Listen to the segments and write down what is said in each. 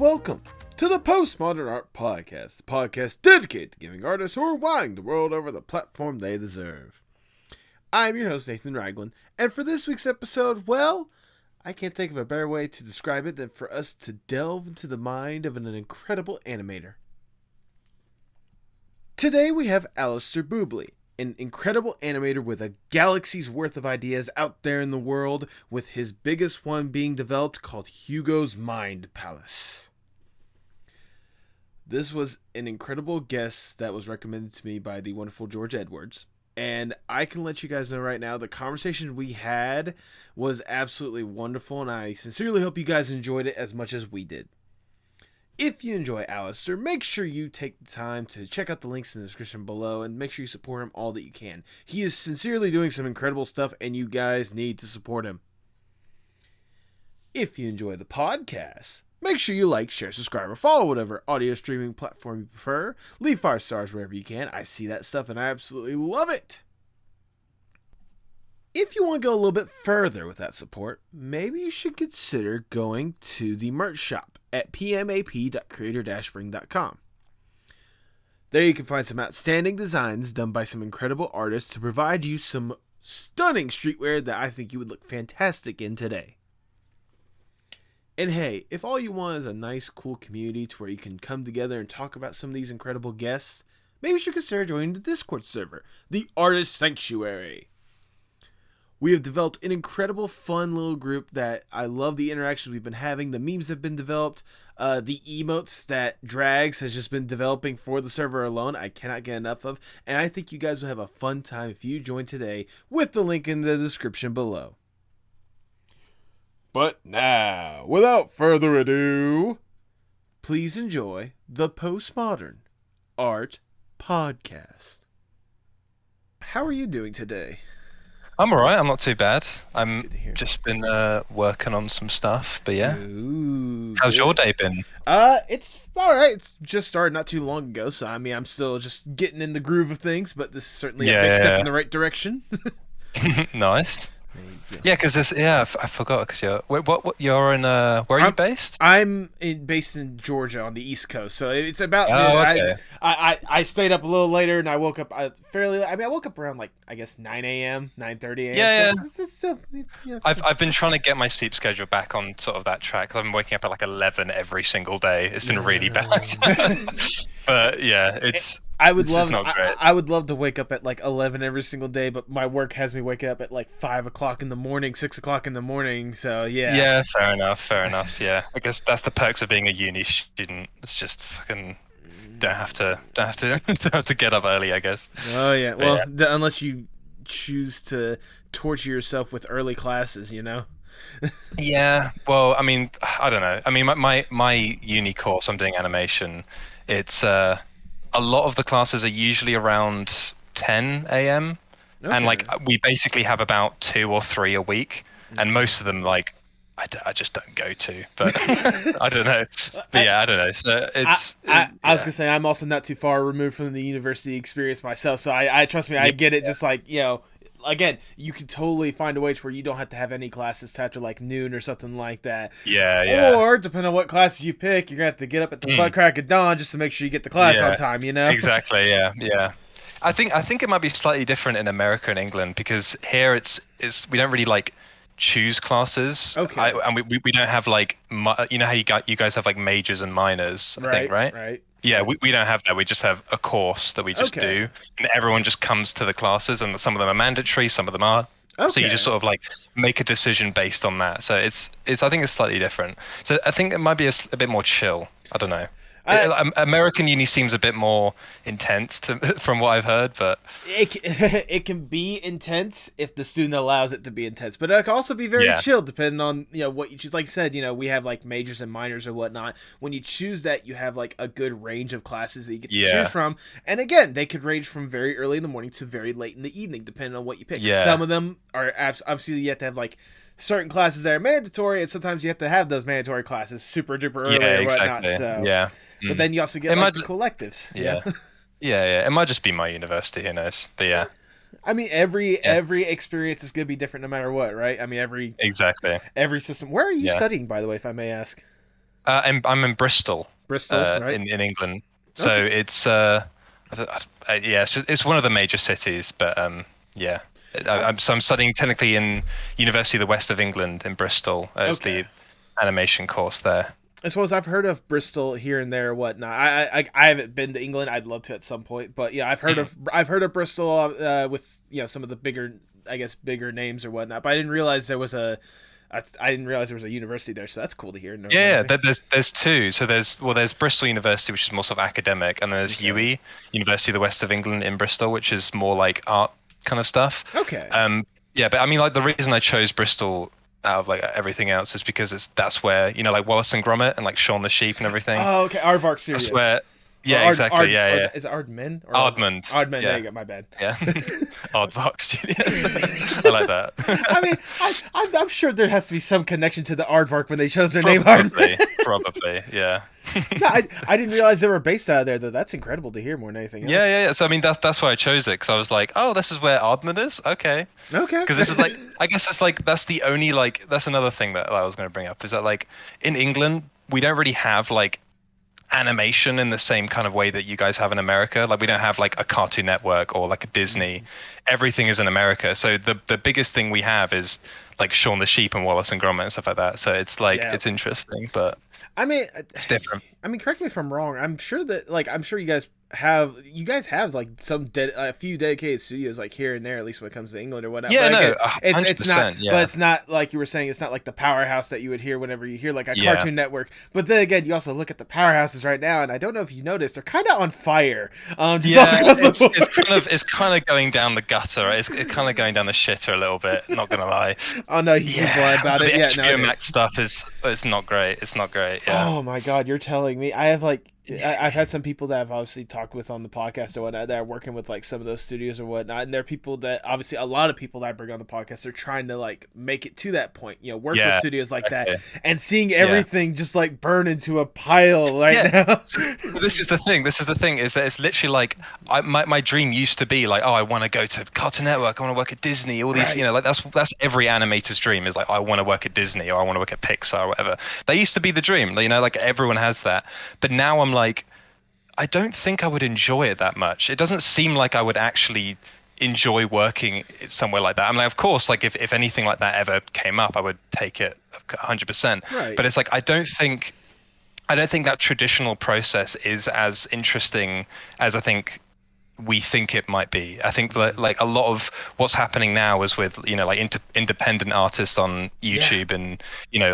welcome to the Postmodern Art Podcast, the podcast dedicated to giving artists who are winding the world over the platform they deserve. I'm your host, Nathan Ragland, and for this week's episode, well, I can't think of a better way to describe it than for us to delve into the mind of an incredible animator. Today we have Alistair Boubli, an incredible animator with a galaxy's worth of ideas out there in the world, with his biggest one being developed called Hugo's Mind Palace. This was an incredible guest that was recommended to me by the wonderful George Edwards, and I can let you guys know right now the conversation we had was absolutely wonderful, and I sincerely hope you guys enjoyed it as much as we did. If you enjoy Alistair, make sure you take the time to check out the links in the description below and make sure you support him all that you can. He is sincerely doing some incredible stuff and you guys need to support him. If you enjoy the podcast, make sure you like, share, subscribe, or follow whatever audio streaming platform you prefer. Leave 5 stars wherever you can. I see that stuff and I absolutely love it. If you want to go a little bit further with that support, maybe you should consider going to the merch shop at pmap.creator-bring.com. There you can find some outstanding designs done by some incredible artists to provide you some stunning streetwear that I think you would look fantastic in today. And hey, if all you want is a nice, cool community to where you can come together and talk about some of these incredible guests, maybe you should consider joining the Discord server, the Artist Sanctuary. We have developed an incredible, fun little group that I love the interactions we've been having. The memes have been developed. The emotes that Drags has just been developing for the server alone, I cannot get enough of. And I think you guys will have a fun time if you join today with the link in the description below. But now, without further ado, please enjoy the Postmodern Art Podcast. How are you doing today? I'm alright, I'm not too bad. That's good to hear. Just been working on some stuff, but yeah. Ooh, How's good. your day been? It's alright. It's just started not too long ago, so I mean, I'm still just getting in the groove of things, but this is certainly a big step in the right direction. Nice. There you go. Yeah, because this. Yeah, I forgot. Because you're. Wait, what? You're in. Where are you based? I'm based in Georgia on the East Coast, so it's about. Oh, okay. I stayed up a little later, and I woke up fairly. I mean, I woke up around 9 a.m., 9:30 a.m. Yeah, so it's still, I've been trying to get my sleep schedule back on sort of that track. I've been waking up at 11 every single day. It's been really bad. But yeah, it's. I would love. Not great. I would love to wake up at 11 every single day, but my work has me wake up at 5 o'clock in the morning, 6 o'clock in the morning. So yeah. Yeah, fair enough. Yeah, I guess that's the perks of being a uni student. It's just fucking don't have to get up early, I guess. Oh yeah. Well, unless you choose to torture yourself with early classes, you know. Yeah. Well, I mean, I don't know. I mean, my uni course, I'm doing animation. It's a lot of the classes are usually around 10 a.m. Okay. And we basically have about 2 or 3 a week, and most of them I just don't go to. But I don't know. But yeah, I don't know. So it's. I was gonna say I'm also not too far removed from the university experience myself, so I trust me, I get it. Just again, you can totally find a way to where you don't have to have any classes till after noon or something like that. Yeah. Or depending on what classes you pick, you're gonna have to get up at the butt crack of dawn just to make sure you get the class on time. You know. Exactly. Yeah. I think it might be slightly different in America and England, because here it's we don't really choose classes. Okay. And we don't have you know how you guys have majors and minors, I think, right? Right. Yeah, we don't have that. We just have a course that we just do, and everyone just comes to the classes, and some of them are mandatory, some of them are. Okay. So you just sort of make a decision based on that. So it's I think it's slightly different. So I think it might be a bit more chill. I don't know. American uni seems a bit more intense from what I've heard, but it can be intense if the student allows it to be intense, but it can also be very chill depending on what you choose. Like I said, we have majors and minors or whatnot. When you choose that, you have a good range of classes that you get to choose from, and again, they could range from very early in the morning to very late in the evening, depending on what you pick. Some of them are obviously you have to have certain classes that are mandatory, and sometimes you have to have those mandatory classes super duper early or whatnot. So yeah. But then you also get the collectives. Yeah. It might just be my university, who knows? But yeah. I mean, every experience is going to be different no matter what, right? I mean, every system. Where are you studying, by the way, if I may ask? I'm in Bristol, Bristol, right? in England. So Okay. it's yeah, it's one of the major cities, but yeah. I, I'm studying technically in University of the West of England in Bristol. It's okay. the animation course there. I suppose I've heard of Bristol here and there, whatnot. I haven't been to England. I'd love to at some point, but yeah, I've heard of Bristol with some of the bigger, I guess, bigger names or whatnot. But I didn't realize there was I didn't realize there was a university there, so that's cool to hear. No, Yeah, nothing. there's two. So there's Bristol University, which is more sort of academic, and then there's Okay. UE, University of the West of England in Bristol, which is more like art kind of stuff. Okay. Um, yeah, but I mean, like the reason I chose Bristol out of like everything else is because that's where like Wallace and Gromit and like Shaun the Sheep and everything. Oh, okay. Aardvark That's Studios. where, Or yeah, exactly, yeah, Is yeah. it Aardman or Aardman, Aardman? There yeah, you go. My bad. yeah. Aardvark Studios. I like I mean, that. I'm sure there has to be some connection to the Aardvark when they chose their name Probably, Aardman. probably, yeah. No, I didn't realize they were based out of there though. That's incredible to hear more than anything Yeah, else. yeah, yeah. So I mean, that's why I chose it because I was like, oh, this is where Aardman is. Okay, Okay. because this is like, I guess it's like that's the only like that's another thing that I was going to bring up is that like in England we don't really have like animation in the same kind of way that you guys have in America. Like we don't have like a Cartoon Network or like a Disney. Everything is in America. So the biggest thing we have is like Shaun the Sheep and Wallace and Gromit and stuff like that. So it's like Yeah. it's interesting, but I mean, it's different. I mean, correct me if I'm wrong. I'm sure you guys have like a few dedicated studios like here and there, at least when it comes to England or whatnot. Yeah, But no, again, it's not. 100%. But Yeah, it's not like you were saying. It's not like the powerhouse that you would hear whenever you hear like a yeah. Cartoon Network. But then again, you also look at the powerhouses right now, and I don't know if you noticed, they're kind of on fire. Just all Yeah, across the board. it's kind of going down the gutter. Right? It's kind of going down the shitter a little bit. Not gonna lie. Oh no, you keep Yeah, lying about the it. Yeah, no, HBO it Max is. stuff is it's not great. It's not great. Yeah. Oh my god, you're telling me. I've had some people that I've obviously talked with on the podcast or whatnot that are working with like some of those studios or whatnot, and they're people that obviously a lot of people that I bring on the podcast are trying to like make it to that point, work with Yeah. studios like that, Okay. and seeing Yeah. everything just like burn into a pile right Yeah. now. So this is the thing. This is the thing. Is that it's literally like my dream used to be like, oh, I want to go to Cartoon Network. I want to work at Disney. All these, Right. like that's every animator's dream is like, I want to work at Disney or I want to work at Pixar or whatever. That used to be the dream. Like everyone has that. But now I'm like, I don't think I would enjoy it that much. It doesn't seem like I would actually enjoy working somewhere like that. I'm like, of course, like if anything like that ever came up, I would take it 100%. Right. But it's like I don't think that traditional process is as interesting as I think we think it might be. I think that like a lot of what's happening now is with like independent artists on YouTube and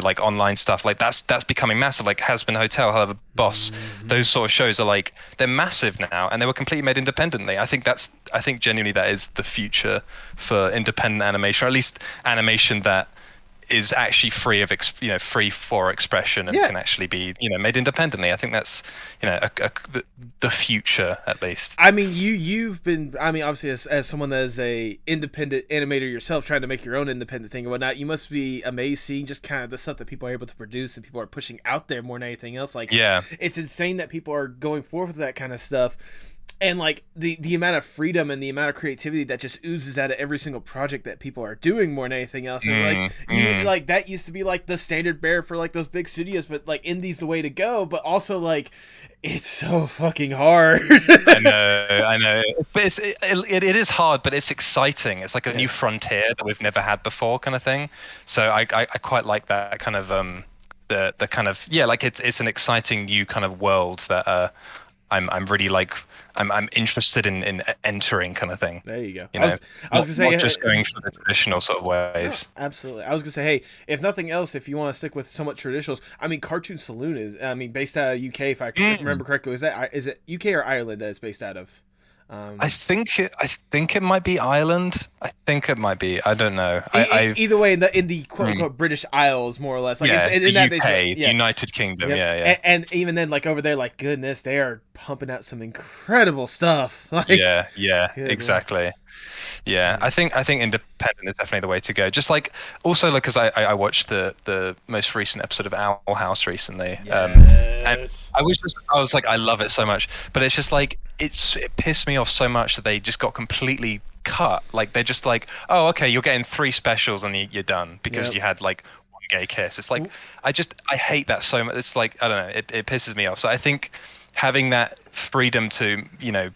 like online stuff like that's becoming massive. Like Has Been Hotel, However Boss, those sort of shows are like they're massive now and they were completely made independently. I think genuinely that is the future for independent animation, or at least animation that is actually free for expression and Yeah. can actually be made independently. I think that's the future at least. I mean, you've been. I mean, obviously, as someone that is a independent animator yourself, trying to make your own independent thing and whatnot, you must be amazed seeing just kind of the stuff that people are able to produce and people are pushing out there more than anything else. Like, Yeah. it's insane that people are going forth with that kind of stuff. And like the amount of freedom and the amount of creativity that just oozes out of every single project that people are doing more than anything else. And like that used to be like the standard bearer for like those big studios, but like indie's the way to go. But also like it's so fucking hard. I know, but it is hard, but it's exciting. It's like a new frontier that we've never had before, kind of thing. So I quite like that kind of the kind of like it's an exciting new kind of world that I'm really like I'm interested in entering, kind of thing. There you go. I was gonna say not just going for the traditional sort of ways. Absolutely. I was gonna say, hey, if nothing else, if you want to stick with somewhat traditionals, I mean, Cartoon Saloon is, I mean, based out of UK, if I remember correctly. Is it UK or Ireland that it's based out of? I think it might be Ireland. I think it might be. I don't know. Either way, in the quote unquote British Isles, more or less. Like yeah, it's in the that UK, United Kingdom. Yep. Yeah. And even then, like over there, like goodness, they are pumping out some incredible stuff. Like Yeah, good exactly. Yeah, I think independent is definitely the way to go. Just like also like because I watched the most recent episode of Owl House recently, and Yes. I was like I love it so much, but it's just like it pissed me off so much that they just got completely cut. Like they're just like, oh okay, you're getting 3 specials and you're done because Yep. you had like one gay kiss. It's like I hate that so much. It's like I don't know, it pisses me off. So I think having that freedom to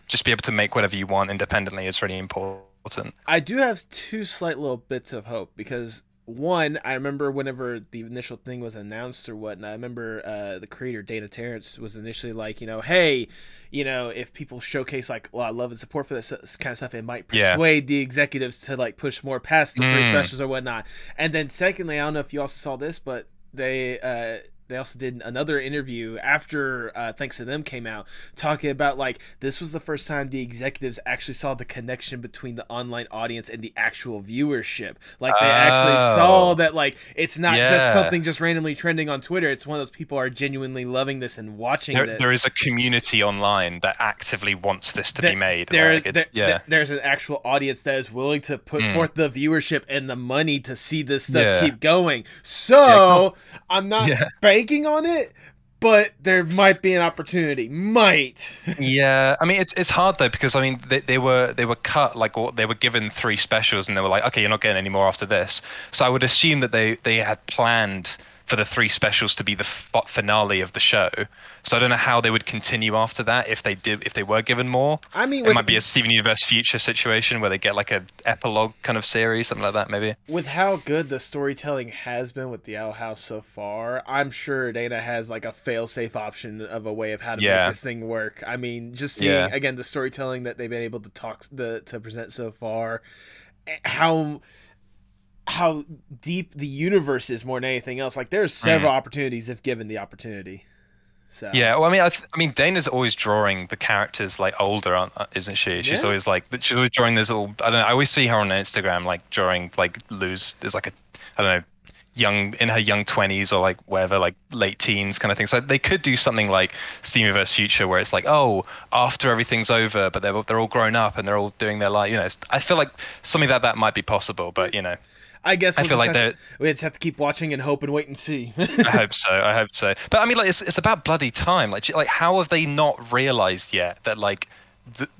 just be able to make whatever you want independently is really important. I do have two slight little bits of hope because one, I remember whenever the initial thing was announced or whatnot, I remember the creator Dana Terrence was initially like, hey, if people showcase like a lot of love and support for this kind of stuff, it might persuade the executives to like push more past the three specials or whatnot. And then secondly, I don't know if you also saw this, but they also did another interview after Thanks to Them came out, talking about like this was the first time the executives actually saw the connection between the online audience and the actual viewership. Like they actually saw that like it's not just something just randomly trending on Twitter. It's one of those people are genuinely loving this and watching this. There is a community online that actively wants this to be made. There's an actual audience that is willing to put forth the viewership and the money to see this stuff keep going. So I'm not banking on it, but there might be an opportunity. Yeah, I mean it's hard though because I mean they were cut like, or they were given 3 specials and they were like, okay, you're not getting any more after this. So I would assume that they had planned for the 3 specials to be the finale of the show. So I don't know how they would continue after that if they were given more. I mean, it might be a Steven Universe Future situation where they get like an epilogue kind of series, something like that, maybe. With how good the storytelling has been with the Owl House so far, I'm sure Dana has like a fail-safe option of a way of how to make this thing work. I mean, just seeing again the storytelling that they've been able to to present so far, how deep the universe is more than anything else. Like there's several opportunities if given the opportunity. So well, I mean, Dana's always drawing the characters like older, isn't she? She's always like she's always drawing this little. I don't know. I always see her on Instagram like drawing like Luz. There's like I don't know, in her young 20s or like whatever, like late teens kind of thing. So they could do something like Steam Universe Future where it's like, oh, after everything's over, but they're all grown up and they're all doing their life. I feel like something that might be possible, but I guess I feel like we just have to keep watching and hope and wait and see. I hope so. But I mean, like, it's about bloody time. Like, how have they not realized yet that like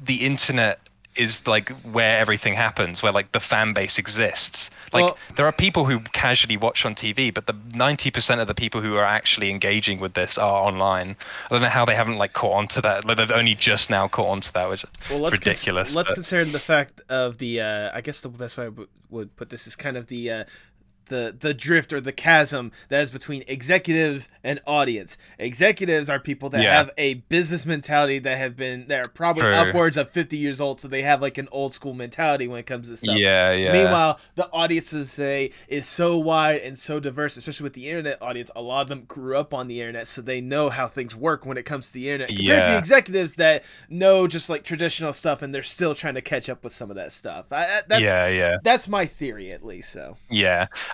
the internet is like where everything happens, where like the fan base exists? Like, there are people who casually watch on TV, but the 90% of the people who are actually engaging with this are online. I don't know how they haven't like caught on to that. Like, they've only just now caught on to that, which is ridiculous. Let's consider the fact of the I guess the best way I would put this is kind of the drift or the chasm that is between executives and audience. Executives are people that have a business mentality that are probably upwards of 50 years old, so they have like an old school mentality when it comes to stuff. Meanwhile, the audiences is so wide and so diverse, especially with the internet audience. A lot of them grew up on the internet, so they know how things work when it comes to the internet. Compared to the executives that know just like traditional stuff, and they're still trying to catch up with some of that stuff. That's my theory, at least. So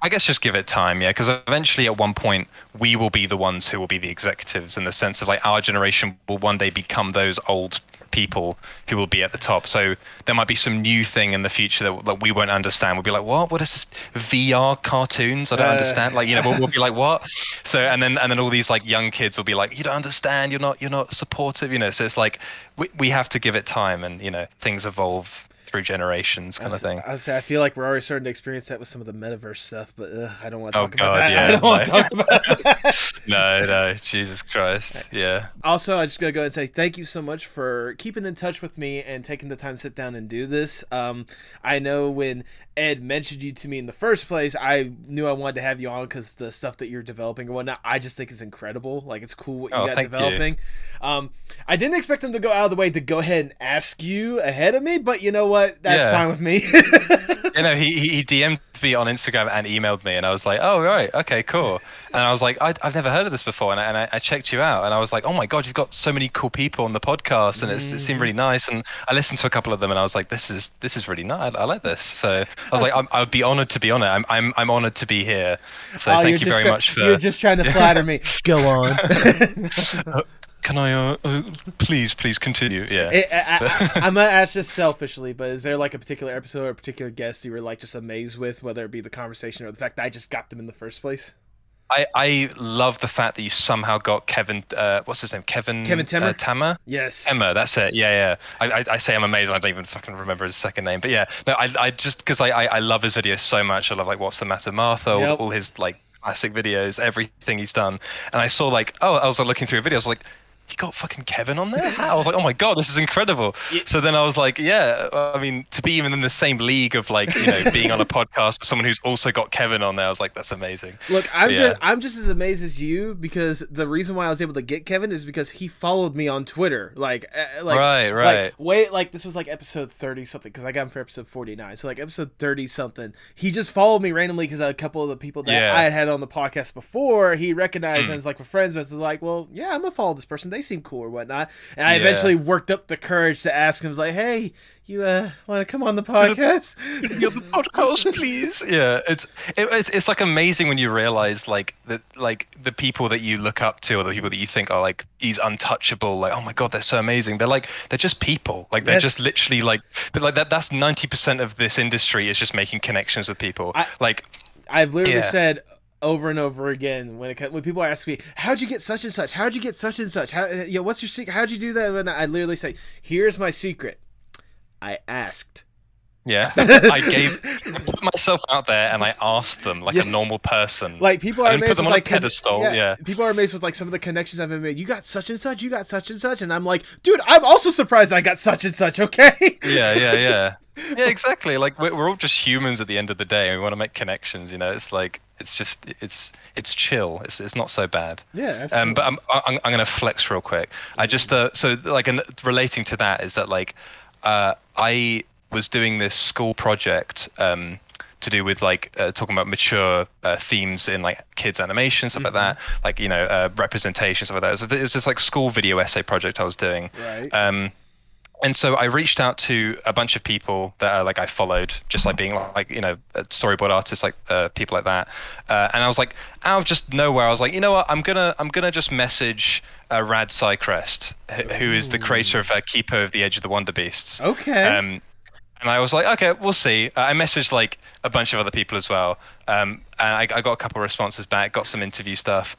I guess just give it time, because eventually at one point we will be the ones who will be the executives, in the sense of like our generation will one day become those old people who will be at the top. So there might be some new thing in the future that we won't understand. We'll be like, what is this VR cartoons? I don't understand. Like, we'll be like, what? So and then all these like young kids will be like, you don't understand, you're not supportive, so it's like we have to give it time, and things evolve through generations, kind of thing. I feel like we're already starting to experience that with some of the metaverse stuff, but I don't want to talk about that. I don't want to talk about that. No, Jesus Christ. Yeah. Also, I just gotta go ahead and say thank you so much for keeping in touch with me and taking the time to sit down and do this. I know when Ed mentioned you to me in the first place, I knew I wanted to have you on because the stuff that you're developing and whatnot, I just think is incredible. Like, it's cool what you got developing. I didn't expect him to go out of the way to go ahead and ask you ahead of me, but you know what? That's fine with me. He DM'd me on Instagram and emailed me, and I was like, oh, right, okay, cool. And I was like, I've never heard of this before, and I checked you out, and I was like, oh my God, you've got so many cool people on the podcast, and it seemed really nice. And I listened to a couple of them, and I was like, this is really nice. I like this. So I was like, I would be honored to be on it. I'm honored to be here. So thank you very much for. You're just trying to flatter me. Go on. Can I please continue? I'm gonna ask just selfishly, but is there like a particular episode or a particular guest you were like just amazed with, whether it be the conversation or the fact that I just got them in the first place? I love the fact that you somehow got Kevin. What's his name? Kevin Timmer. Tammer. Yes. Emma. That's it. Yeah. I say I'm amazed. I don't even fucking remember his second name. But yeah, no. I just because I love his videos so much. I love like What's the Matter, Martha? All his like classic videos, everything he's done. And I saw like, oh, I was like looking through a video. I was like, you got fucking Kevin on there? How? I was like, oh my God, this is incredible. So then I was like, yeah, I mean, to be even in the same league of like, being on a podcast with someone who's also got Kevin on there, I was like, that's amazing. Look, I'm just as amazed as you, because the reason why I was able to get Kevin is because he followed me on Twitter. Right. This was like episode 30 something, because I got him for episode 49. So like episode 30 something, he just followed me randomly because a couple of the people that I had on the podcast before, he recognized as like we're friends with. So like, well, yeah, I'm gonna follow this person. They seem cool or whatnot. And I eventually worked up the courage to ask him, I was like, hey, you want to come on the podcast? You're the podcast, please. Yeah, it's like amazing when you realize like that, like the people that you look up to or the people that you think are like he's untouchable, like, oh my God, they're so amazing. They're just people. Like they're just literally like, but like that's 90% of this industry is just making connections with people. I've literally said over and over again when people ask me, how'd you get such and such? How'd you get such and such? What's your secret? How'd you do that? And I literally say, here's my secret. I asked. Yeah, I put myself out there and I asked them like a normal person. Like people are amazed put them with on like a pedestal. Yeah, people are amazed with like some of the connections I've made. You got such and such. You got such and such, and I'm like, dude, I'm also surprised I got such and such. Okay. Yeah, exactly. Like we're all just humans at the end of the day, and we want to make connections. It's like it's chill. It's not so bad. Yeah, absolutely. But I'm gonna flex real quick. I just so like relating to that is that like I was doing this school project to do with like talking about mature themes in like kids animation, stuff like that, like representation, stuff like that. So it was this like school video essay project I was doing. Right. And so I reached out to a bunch of people that like I followed, just like being like storyboard artists, like people like that. And I was like, out of just nowhere, I was like, you know what, I'm gonna just message Rad Cycrest, who is the creator of Keeper of the Edge of the Wonder Beasts. Okay. And I was like, okay, we'll see. I messaged like a bunch of other people as well, and I got a couple of responses back, got some interview stuff.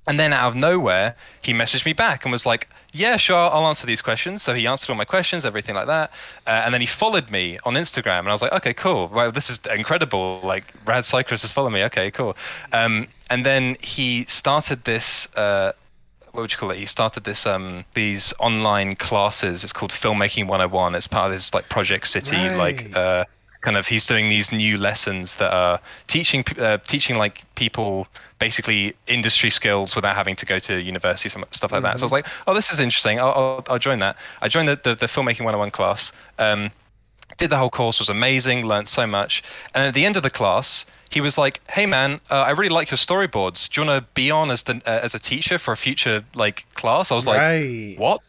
And then out of nowhere, he messaged me back and was like, yeah, sure, I'll answer these questions. So he answered all my questions, everything like that. And then he followed me on Instagram. And I was like, okay, cool. Well, this is incredible. Like, Rad Cyclist has followed me. Okay, cool. And then he started this, what would you call it? He started this, these online classes. It's called Filmmaking 101. It's part of this, like, Project City, Right. kind of, he's doing these new lessons that are teaching like people basically industry skills without having to go to university, stuff like that. So I was like, oh, this is interesting. I'll join that. I joined the Filmmaking 101 class. Did the whole course, was amazing, learned so much. And at the end of the class, he was like, hey man, I really like your storyboards. Do you want to be on as a teacher for a future like class? I was like, what?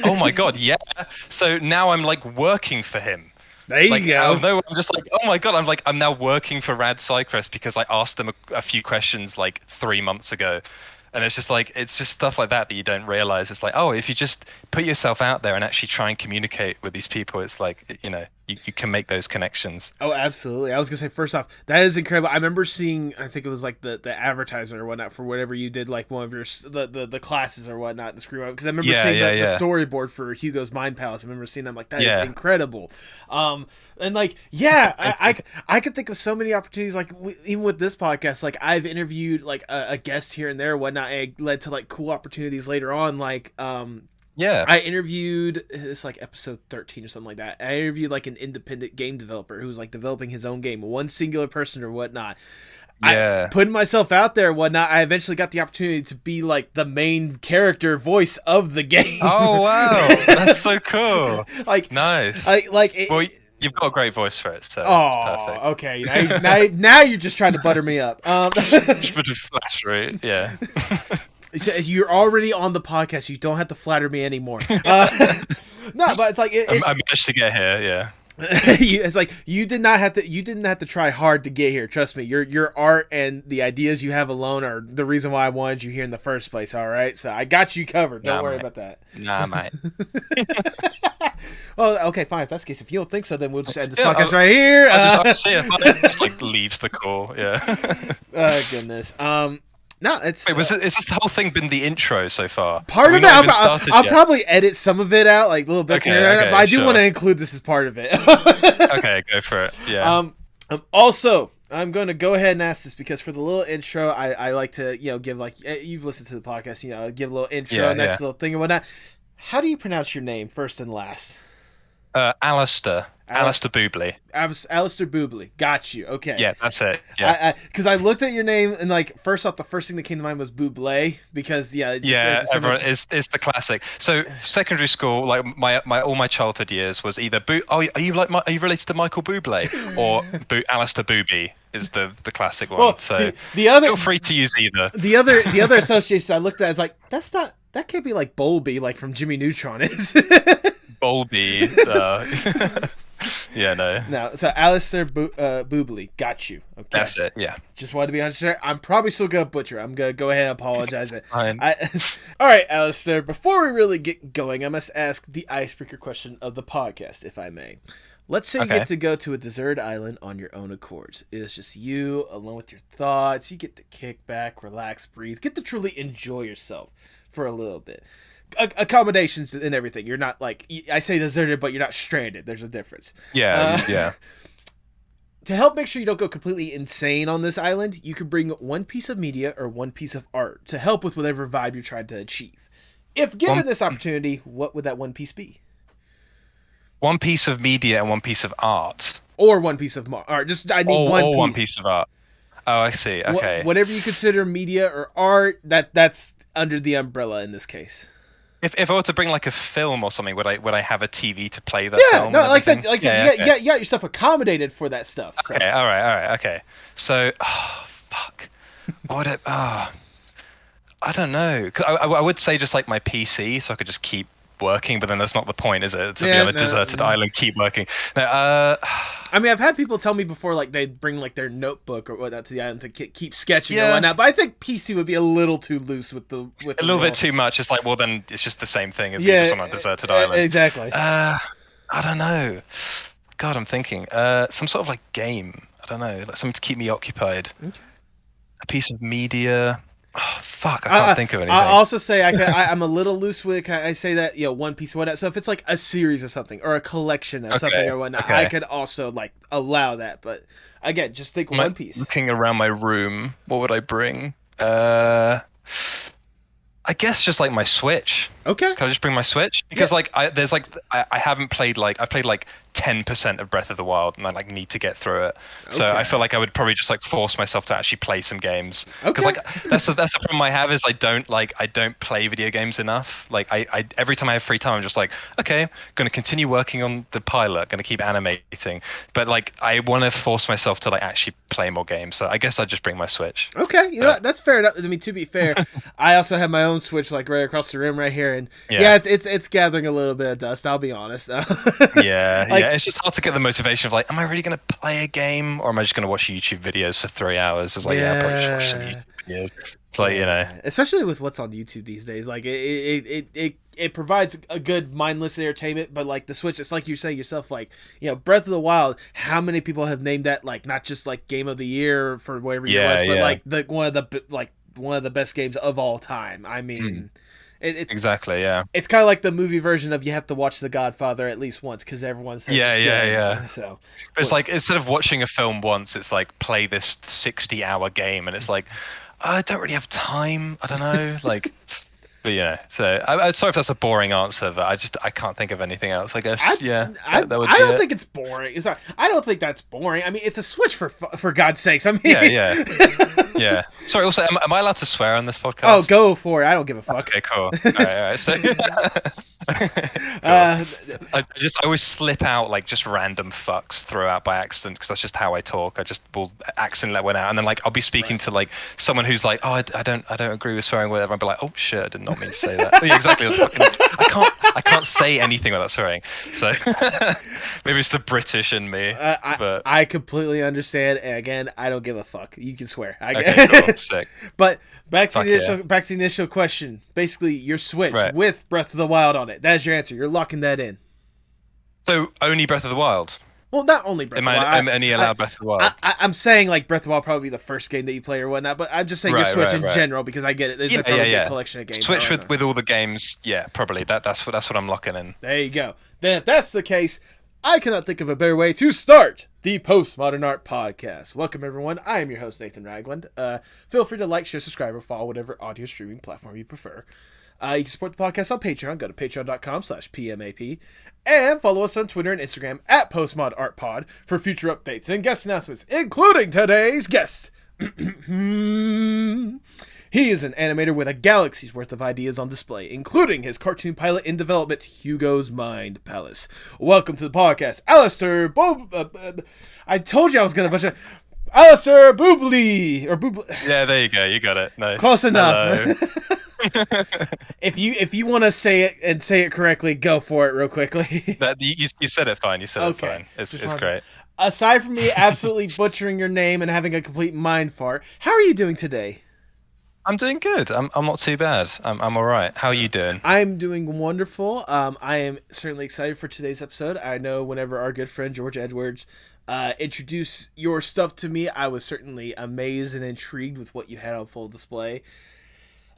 Oh my God, yeah. So now I'm like working for him. There you like, go. Out of nowhere, I'm just like, oh my God, I'm now working for Rad Cycrest because I asked them a few questions like 3 months ago. And it's just stuff like that you don't realize. It's like, oh, if you just put yourself out there and actually try and communicate with these people, it's like, you can make those connections. Oh, absolutely. I was going to say, first off, that is incredible. I remember seeing, I think it was like the advertisement or whatnot for whatever you did, like one of your, the classes or whatnot, the screen. Because I remember seeing the storyboard for Hugo's Mind Palace. I remember seeing them like, that is incredible. And like, I could think of so many opportunities, like even with this podcast, like I've interviewed like a guest here and there and whatnot. It led to like cool opportunities later on. Like, I interviewed, it's like episode 13 or something like that. I interviewed like an independent game developer who's like developing his own game, one singular person or whatnot. I putting myself out there and whatnot. I eventually got the opportunity to be like the main character voice of the game. Oh wow, that's so cool. Like, nice. Well, you've got a great voice for it, so it's perfect. Okay. Now you're just trying to butter me up. Bit of flattery, yeah. You're already on the podcast. You don't have to flatter me anymore. No, but it's like I managed to get here. Yeah. It's like you didn't have to try hard to get here. Trust me. Your art and the ideas you have alone are the reason why I wanted you here in the first place. All right, so I got you covered. Don't worry about that. Nah, mate. Well, okay, fine. If that's the case, if you don't think so, then we'll just end this podcast right here. I'll see it. Just like leaves the call. Yeah. Oh goodness. No, it's. Wait, is this whole thing been the intro so far? Part of it, I'll probably edit some of it out, like little bits here, but I do want to include this as part of it. Okay, go for it. Yeah. Also, I'm going to go ahead and ask this because for the little intro, I like to, give like, you've listened to the podcast, give a little intro and that's the little thing and whatnot. How do you pronounce your name first and last? Alistair Boubli. Alistair Boubli. Got you. Okay. Yeah, that's it. Yeah. Because I looked at your name and like first off, the first thing that came to mind was Boubli because it's everyone is the classic. So secondary school, like my all my childhood years was either are you related to Michael Bublé or Alistair Boubli is the classic one. Well, so the other feel free to use either. The other association I looked at is like that can't be like Bowlby like from Jimmy Neutron is. Bowlby. Yeah, no. No, so Alistair Boubli, got you. Okay, that's it. Yeah. Just wanted to be honest. I'm probably still gonna butcher. I'm gonna go ahead and apologize. Fine. All right, Alistair. Before we really get going, I must ask the icebreaker question of the podcast, if I may. Let's say you get to go to a deserted island on your own accords. It is just you alone with your thoughts. You get to kick back, relax, breathe, get to truly enjoy yourself for a little bit. Accommodations and everything. You're not like, I say deserted, but you're not stranded. There's a difference. Yeah. To help make sure you don't go completely insane on this island, you can bring one piece of media or one piece of art to help with whatever vibe you're trying to achieve. If given this opportunity, what would that one piece be? One piece of media and one piece of art. Or one piece of art. Just I need one piece. One piece of art. Oh, I see. Okay. Whatever you consider media or art, that's under the umbrella in this case. If I were to bring like a film or something, would I have a TV to play the film? No, like I said, you got your stuff accommodated for that stuff. Okay, so. all right, okay. So, fuck. What would I don't know. 'Cause I would say just like my PC, so I could just keep working, but then that's not the point, is it? To be on a deserted island, keep working. No, I mean, I've had people tell me before, like they bring like their notebook or whatnot to the island to keep sketching and whatnot. But I think PC would be a little too loose with a little bit too much. It's like, well, then it's just the same thing as being just on a deserted island. Exactly. I don't know. God, I'm thinking. Some sort of like game. I don't know, like something to keep me occupied. Okay. A piece of media. Oh, fuck, I can't think of anything. I also say I'm a little loose with. I say that one piece of whatnot. So if it's like a series of something or a collection of something or whatnot, I could also like allow that. But again, just think one piece. Looking around my room, what would I bring? I guess just like my Switch. Okay. Can I just bring my Switch? Because I haven't played I've played like 10% of Breath of the Wild, and I like need to get through it. So I feel like I would probably just like force myself to actually play some games. Because like that's the problem I have is I don't play video games enough. Like I every time I have free time, I'm just like, okay, going to continue working on the pilot, going to keep animating. But like I want to force myself to like actually play more games. So I guess I'd just bring my Switch. Okay, you know what? That's fair enough. I mean, to be fair, I also have my own Switch like right across the room right here, and it's gathering a little bit of dust. I'll be honest. It's just hard to get the motivation of like, am I really going to play a game, or am I just going to watch YouTube videos for 3 hours? It's like, I'll probably just watch some YouTube videos. It's like, especially with what's on YouTube these days, like it provides a good mindless entertainment, but like the Switch, it's like you say yourself, like Breath of the Wild. How many people have named that like not just like game of the year for whatever year it was, but like one of the best games of all time. I mean. Exactly, yeah. It's kind of like the movie version of you have to watch The Godfather at least once because everyone says it's good. So, but it's like instead of watching a film once, it's like play this 60-hour game, and it's like I don't really have time. I don't know, like. But so I'm sorry if that's a boring answer, but I can't think of anything else. I guess I don't think it's boring. I don't think that's boring. I mean, it's a Switch for God's sakes. I mean, yeah. Sorry. Also, am I allowed to swear on this podcast? Oh, go for it. I don't give a fuck. Okay, cool. All right. So, I always slip out like just random fucks throughout by accident because that's just how I talk. I just will accidentally let one out, and then like I'll be speaking to like someone who's like, oh, I don't agree with swearing, whatever. I'll be like, oh shit, I did not mean to say that. Yeah, exactly. I can't say anything without swearing. So maybe it's the British in me. But I completely understand. And again, I don't give a fuck. You can swear. Okay, cool. Sick. But back to the initial question. Basically, your Switch with Breath of the Wild on it. That's your answer. You're locking that in. So only Breath of the Wild. Well, not only Breath of the Wild. Am I only allowed Breath of the Wild? I'm saying like Breath of the Wild probably be the first game that you play or whatnot, but I'm just saying your Switch in general because I get it. There's probably a collection of games. Switch with all the games, probably. That's what I'm locking in. There you go. Then if that's the case, I cannot think of a better way to start the Postmodern Art Podcast. Welcome, everyone. I am your host, Nathan Ragland. Feel free to like, share, subscribe, or follow whatever audio streaming platform you prefer. You can support the podcast on Patreon. Go to patreon.com/PMAP. And follow us on Twitter and Instagram at PostmodArtPod for future updates and guest announcements, including today's guest. He is an animator with a galaxy's worth of ideas on display, including his cartoon pilot in development, Hugo's Mind Palace. Welcome to the podcast, Alistair I told you I was going to butcher. Alistair Boubli or Boubli. Yeah, there you go. You got it. Nice. Close enough. If you want to say it and say it correctly, go for it real quickly. You said it fine. You said it fine. It's great. Aside from me absolutely butchering your name and having a complete mind fart, how are you doing today? I'm doing good. I'm not too bad. I'm all right. How are you doing? I'm doing wonderful. I am certainly excited for today's episode. I know whenever our good friend George Edwards introduced your stuff to me, I was certainly amazed and intrigued with what you had on full display.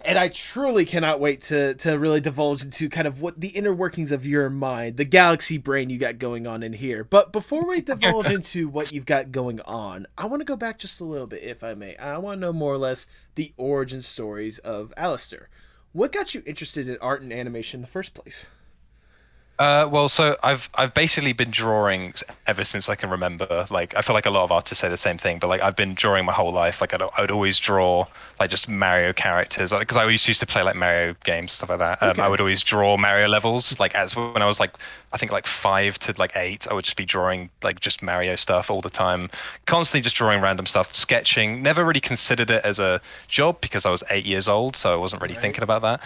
And I truly cannot wait to really divulge into kind of what the inner workings of your mind, the galaxy brain you got going on in here. But before we divulge into what you've got going on, I want to go back just a little bit, if I may. I want to know more or less the origin stories of Alistair. What got you interested in art and animation in the first place? Well, so I've basically been drawing ever since I can remember. Like, I feel like a lot of artists say the same thing, but like I've been drawing my whole life. Like I would always draw like just Mario characters, because I always used to play like Mario games stuff like that. Okay. I would always draw Mario levels. Like as when I was like I think like 5 to like 8, I would just be drawing like just Mario stuff all the time, constantly just drawing random stuff, sketching. Never really considered it as a job because I was 8 years old, so I wasn't really thinking about that.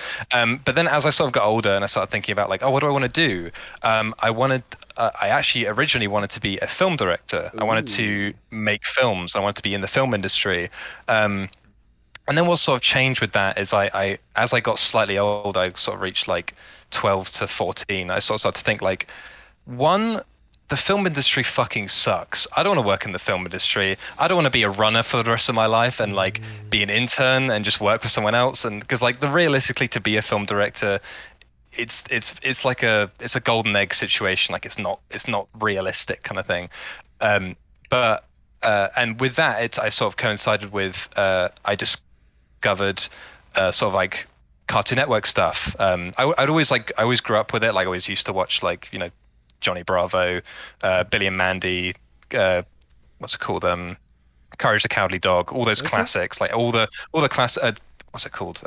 But then as I sort of got older and I started thinking about like, oh, what do I want to do? I actually originally wanted to be a film director. I wanted to make films. I wanted to be in the film industry. And then what sort of changed with that is as I got slightly older, I sort of reached like 12 to 14. I sort of started to think like, one, the film industry fucking sucks. I don't want to work in the film industry. I don't want to be a runner for the rest of my life and like be an intern and just work for someone else. And because like realistically to be a film director, it's like a golden egg situation. Like it's not realistic kind of thing. But and with that, I sort of coincided with I discovered sort of like Cartoon Network stuff. I always grew up with it. Like I always used to watch like Johnny Bravo, Billy and Mandy, what's it called? Courage the Cowardly Dog. All those classics. Like all the class. What's it called?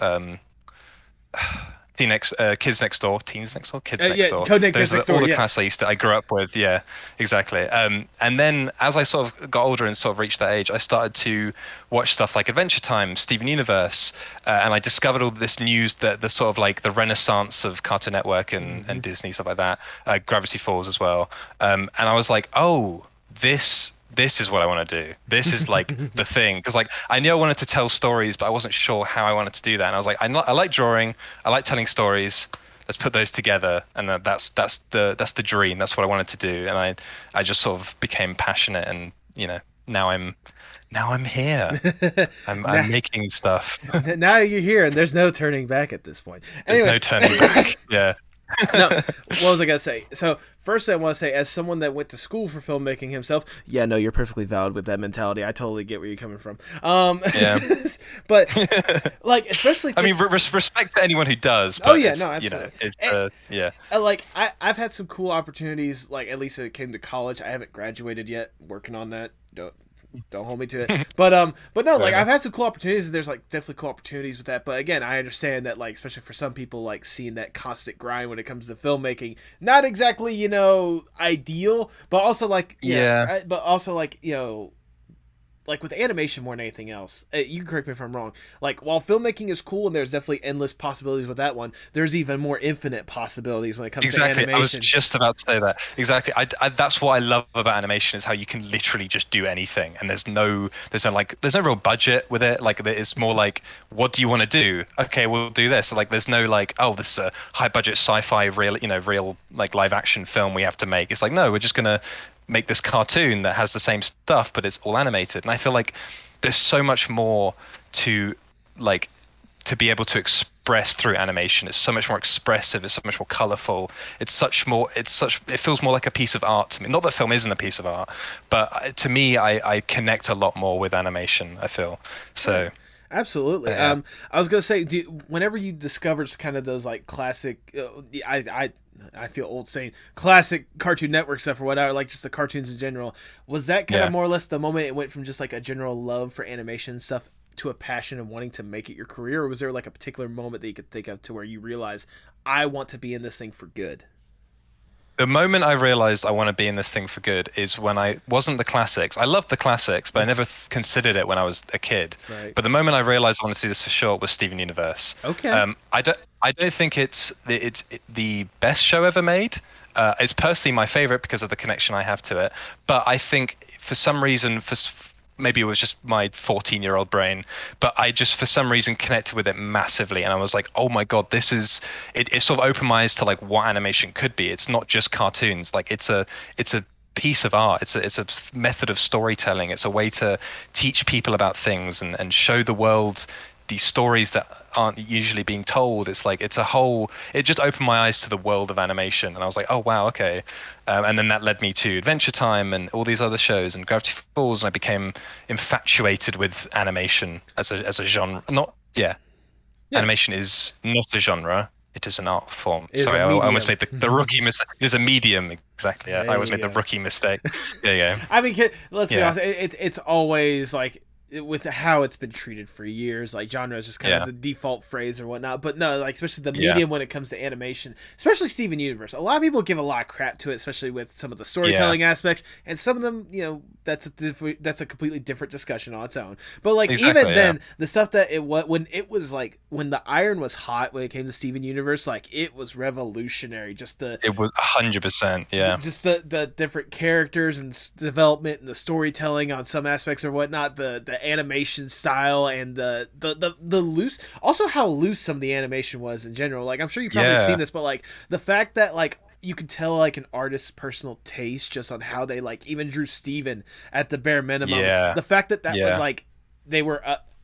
Kids Next Door, Teens Next Door, Kids Next Door. Codename Kids Next Door. All the class I grew up with. Yeah, exactly. And then as I sort of got older and sort of reached that age, I started to watch stuff like Adventure Time, Steven Universe, and I discovered all this news that the sort of like the renaissance of Cartoon Network and Disney, stuff like that, Gravity Falls as well. And I was like, oh, this is what I want to do. This is like the thing. Because like I knew I wanted to tell stories, but I wasn't sure how I wanted to do that. And I was like, I like drawing. I like telling stories. Let's put those together. And that's the dream. That's what I wanted to do. And I just sort of became passionate. And now I'm here. I'm making stuff. Now you're here, and there's no turning back at this point. There's no turning back. Yeah. No, what was I gonna say? So first, I want to say, as someone that went to school for filmmaking himself, yeah, no, you're perfectly valid with that mentality. I totally get where you're coming from. Yeah, but like, especially, I mean, respect to anyone who does. But oh yeah, no, absolutely. Yeah. Like, I've had some cool opportunities. Like, at least it came to college. I haven't graduated yet. Working on that. Don't hold me to it. But no, like I've had some cool opportunities. There's like definitely cool opportunities with that. But again, I understand that, like, especially for some people, like seeing that constant grind when it comes to filmmaking, not exactly ideal, but also like but also like like with animation more than anything else, you can correct me if I'm wrong. Like, while filmmaking is cool and there's definitely endless possibilities with that one, there's even more infinite possibilities when it comes to animation. I was just about to say that. Exactly. That's what I love about animation, is how you can literally just do anything, and there's no real budget with it. Like, it's more like, what do you want to do? Okay, we'll do this. Like, there's no like, oh, this is a high budget sci-fi real like live action film we have to make. It's like, no, we're just gonna make this cartoon that has the same stuff, but it's all animated. And I feel like there's so much more to be able to explore expressed through animation. It's so much more expressive. It's so much more colorful. It feels more like a piece of art to me. Not that film isn't a piece of art, but to me, I connect a lot more with animation, I feel. So, Absolutely. yeah. I was gonna say, whenever you discovered kind of those like classic, I feel old saying classic Cartoon Network stuff or whatever, like just the cartoons in general. Was that kind of Yeah. more or less the moment it went from just like a general love for animation stuff to a passion of wanting to make it your career, or was there like a particular moment that you could think of to where you realize I want to be in this thing for good? The moment I realized I want to be in this thing for good is when I wasn't the classics. I loved the classics, but I never considered it when I was a kid. Right. But the moment I realized I want to see this for sure was Steven Universe. Okay. I don't think it's the best show ever made. It's personally my favorite because of the connection I have to it. But I think for some reason, maybe it was just my 14-year-old brain, but I just for some reason connected with it massively, and I was like, oh my god, this is it. It sort of opened my eyes to like what animation could be. It's not just cartoons. Like it's a piece of art. It's a method of storytelling. It's a way to teach people about things and show the world these stories that aren't usually being told. It's like it just opened my eyes to the world of animation, and I was like, oh wow, okay. And then that led me to Adventure Time and all these other shows and Gravity Falls, and I became infatuated with animation as a genre. Not yeah, Yeah. Animation is not a genre. It is an art form. It is Sorry, a I almost medium. made the rookie mistake. It is a medium, exactly. Yeah, There I always you made the go. rookie mistake. There you go. I mean, let's be Yeah, honest. It's always like with how it's been treated for years. Like genre is just kind of yeah, the default phrase or whatnot. But no, like especially the yeah, medium when it comes to animation, especially Steven Universe. A lot of people give a lot of crap to it, especially with some of the yeah. storytelling aspects, and some of them, that's a completely different discussion on its own. But like even Exactly. Yeah. then, the stuff that when it was like when the iron was hot when it came to Steven Universe, like it was revolutionary. Just the It was 100%. Yeah. just the different characters and development and the storytelling on some aspects or whatnot, the animation style and the loose, also how loose some of the animation was in general. Like I'm sure you've probably seen Yeah. this, but like the fact that like you could tell like an artist's personal taste just on how they like even drew Steven at the bare minimum. Yeah. The fact that was Yeah. like they were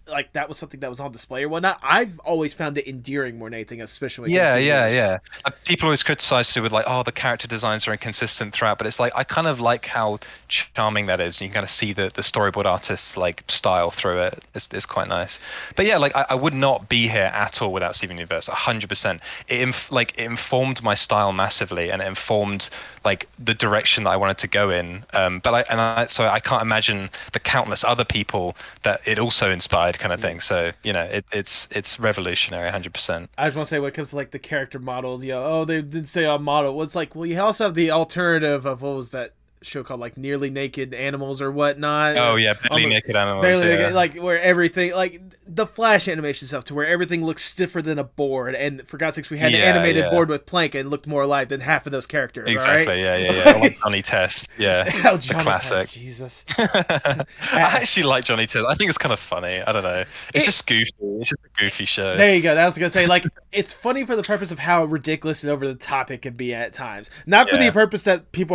like that was something that was on display or whatnot. I've always found it endearing more than anything, especially when it comes Yeah, to yeah, Universe. yeah. People always criticize it with like, oh, the character designs are inconsistent throughout, but it's like I kind of like how charming that is. You can kind of see the storyboard artist's like style through it. It's quite nice. But yeah, like I would not be here at all without Steven Universe. 100%. It informed my style massively, and it informed like the direction that I wanted to go in. So I can't imagine the countless other people that it also inspired, kind of thing. So it's revolutionary, 100%. I just want to say when it comes to like the character models, oh, they didn't say on model. Well, it's like, well, you also have the alternative of what was that show called like Nearly Naked Animals or whatnot. Oh yeah, Um, barely naked animals. Barely Yeah, Naked, like where everything, like the Flash animation stuff, to where everything looks stiffer than a board. And for God's sakes, we had an yeah, animated yeah. board with Plank and it looked more alive than half of those characters. All right, Exactly. Yeah, yeah, yeah. I like Johnny Test. Yeah, oh, the Johnny classic. Test, Jesus. I actually like Johnny Test. I think it's kind of funny. I don't know. It's It, just goofy. It's just a goofy show. There you go. That was gonna say, like, it's funny for the purpose of how ridiculous and over the top it can be at times. Not for the Yeah. purpose that it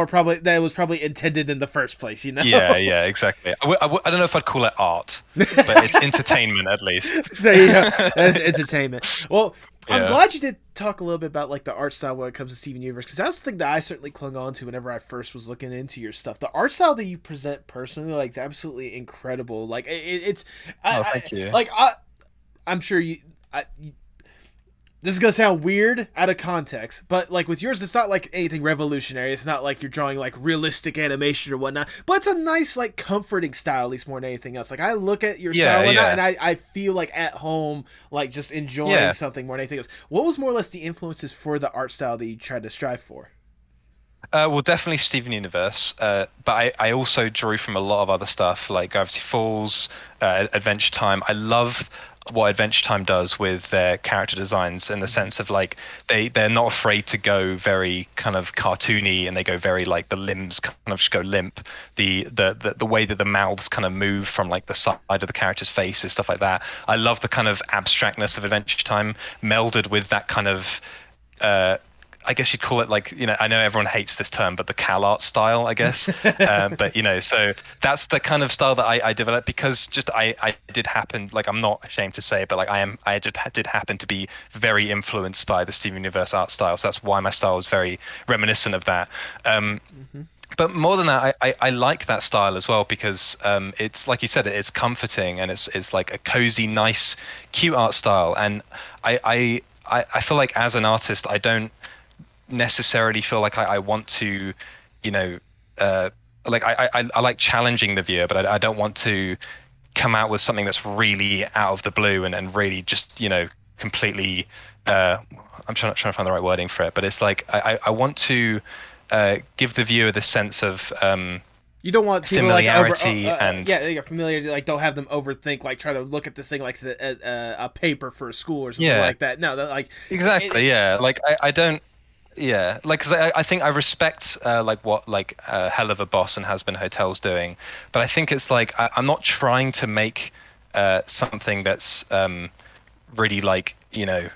was probably intended in the first place. Yeah, yeah, exactly. I don't know if I'd call it art, but it's entertainment at least. There you go. That's entertainment. Well, I'm Yeah. glad you did talk a little bit about like the art style when it comes to Steven Universe, because that's the thing that I certainly clung on to whenever I first was looking into your stuff. The art style that you present personally, like, is absolutely incredible. Like it's, Oh, thank you. I'm sure this is gonna sound weird out of context, but like with yours, it's not like anything revolutionary. It's not like you're drawing like realistic animation or whatnot, but it's a nice, like, comforting style, at least more than anything else. Like I look at your Yeah, style and, yeah. and I feel like at home, like just enjoying Yeah. something more than anything else. What was more or less the influences for the art style that you tried to strive for? Well, definitely Steven Universe, but I also drew from a lot of other stuff like Gravity Falls, Adventure Time. I love what Adventure Time does with their character designs in the sense of like they're not afraid to go very kind of cartoony, and they go very like the limbs kind of just go limp. The way that the mouths kind of move from like the side of the character's faces, stuff like that. I love the kind of abstractness of Adventure Time melded with that kind of I guess you'd call it like, I know everyone hates this term, but the cal art style, I guess. But so that's the kind of style that I developed because just I did happen, like I'm not ashamed to say, but like I just did happen to be very influenced by the Steven Universe art style. So that's why my style was very reminiscent of that. But more than that, I like that style as well because it's like you said, it's comforting and it's like a cozy, nice, cute art style. And I feel like as an artist, I don't necessarily feel like I want to, like I like challenging the viewer, but I don't want to come out with something that's really out of the blue and really just completely. I'm trying to find the right wording for it, but it's like I want to give the viewer the sense of you don't want people familiarity familiarity. Like don't have them overthink. Like try to look at this thing like a paper for a school or something like that. No, like exactly. Like I don't. Yeah, like because I think I respect like what like Hell of a Boss and Has Been Hotel's doing, but I think it's like I'm not trying to make something that's really like I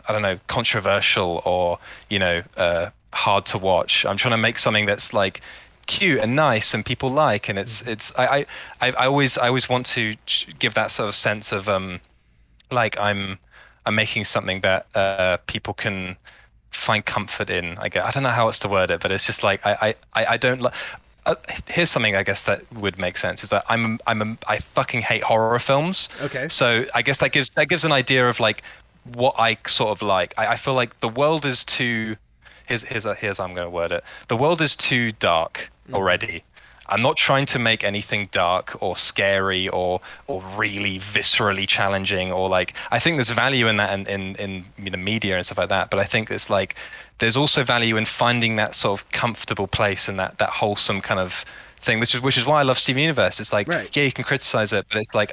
don't know, controversial or hard to watch. I'm trying to make something that's like cute and nice and people like, and I always want to give that sort of sense of like I'm making something that people can find comfort in. I don't know how else to word it, but it's just like I don't like. Here's something I guess that would make sense is that I fucking hate horror films. Okay. So I guess that gives an idea of like what I sort of like. I feel like the world is too. Here's how I'm going to word it. The world is too dark already. I'm not trying to make anything dark or scary or really viscerally challenging or like I think there's value in that in media and stuff like that, but I think it's like there's also value in finding that sort of comfortable place and that wholesome kind of thing, which is why I love Steven Universe. It's like yeah, you can criticize it, but it's like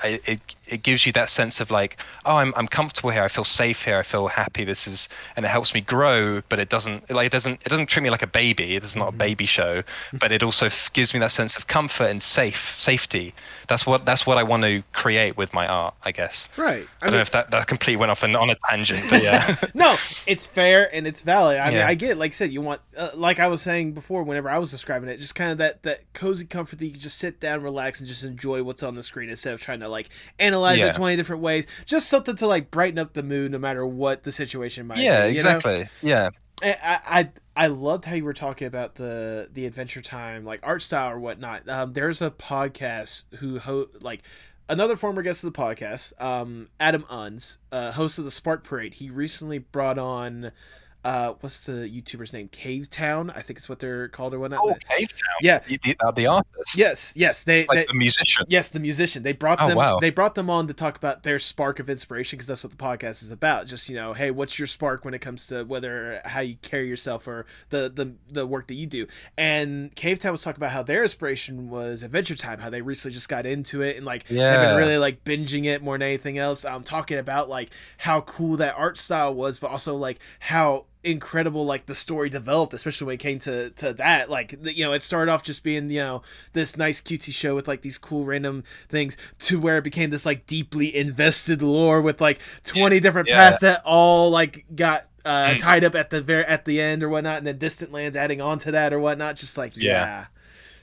it gives you that sense of like, oh, I'm comfortable here, I feel safe here, I feel happy, and it helps me grow, but it doesn't treat me like a baby. It's not a baby show, but it also gives me that sense of comfort and safety. That's what I want to create with my art, I guess. Right. I don't know if that completely went off on a tangent, but yeah. No, it's fair and it's valid. I mean, I get it. Like I said, you want, like I was saying before, whenever I was describing it, just kind of that cozy comfort that you can just sit down, relax, and just enjoy what's on the screen instead of trying to like analyze it 20 different ways. Just something to like brighten up the mood, no matter what the situation might be. Yeah, exactly. Yeah. I loved how you were talking about the Adventure Time like art style or whatnot. There's a podcast like another former guest of the podcast, Adam Unz, host of the Spark Parade. He recently brought on what's the YouTuber's name? Cave Town, I think it's what they're called or whatnot. Oh, Cave Town. Yeah, the artist. Yes. They the musician. Yes, the musician. They brought them. Wow. They brought them on to talk about their spark of inspiration because that's what the podcast is about. Just hey, what's your spark when it comes to how you carry yourself or the work that you do? And Cave Town was talking about how their inspiration was Adventure Time. How they recently just got into it and like have been really like binging it more than anything else. Talking about like how cool that art style was, but also like how incredible like the story developed, especially when it came to that. Like it started off just being this nice cutesy show with like these cool random things to where it became this like deeply invested lore with like 20 different paths that all like got tied up at the end or whatnot, and then Distant Lands adding on to that or whatnot. Just like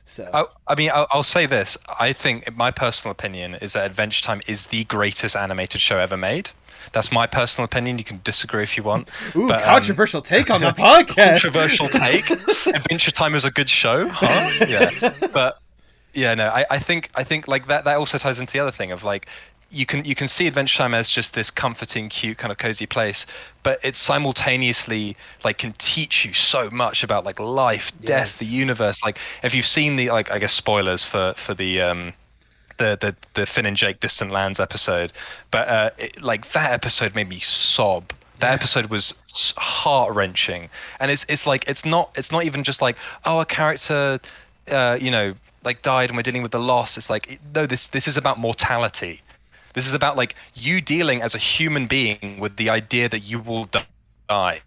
So I mean, I'll say this. I think my personal opinion is that Adventure Time is the greatest animated show ever made. That's my personal opinion. You can disagree if you want. Ooh, but, controversial take on the podcast. Controversial take. Adventure Time is a good show, huh? Yeah, but yeah, no. I think like that also ties into the other thing of like you can see Adventure Time as just this comforting, cute, kind of cozy place, but it simultaneously like can teach you so much about like life, death, the universe. Like if you've seen the like I guess spoilers for the Finn and Jake Distant Lands episode, but like that episode made me sob. That episode was heart wrenching, and it's like it's not even just like, oh, a character like died and we're dealing with the loss. It's like no, this is about mortality. This is about like you dealing as a human being with the idea that you will die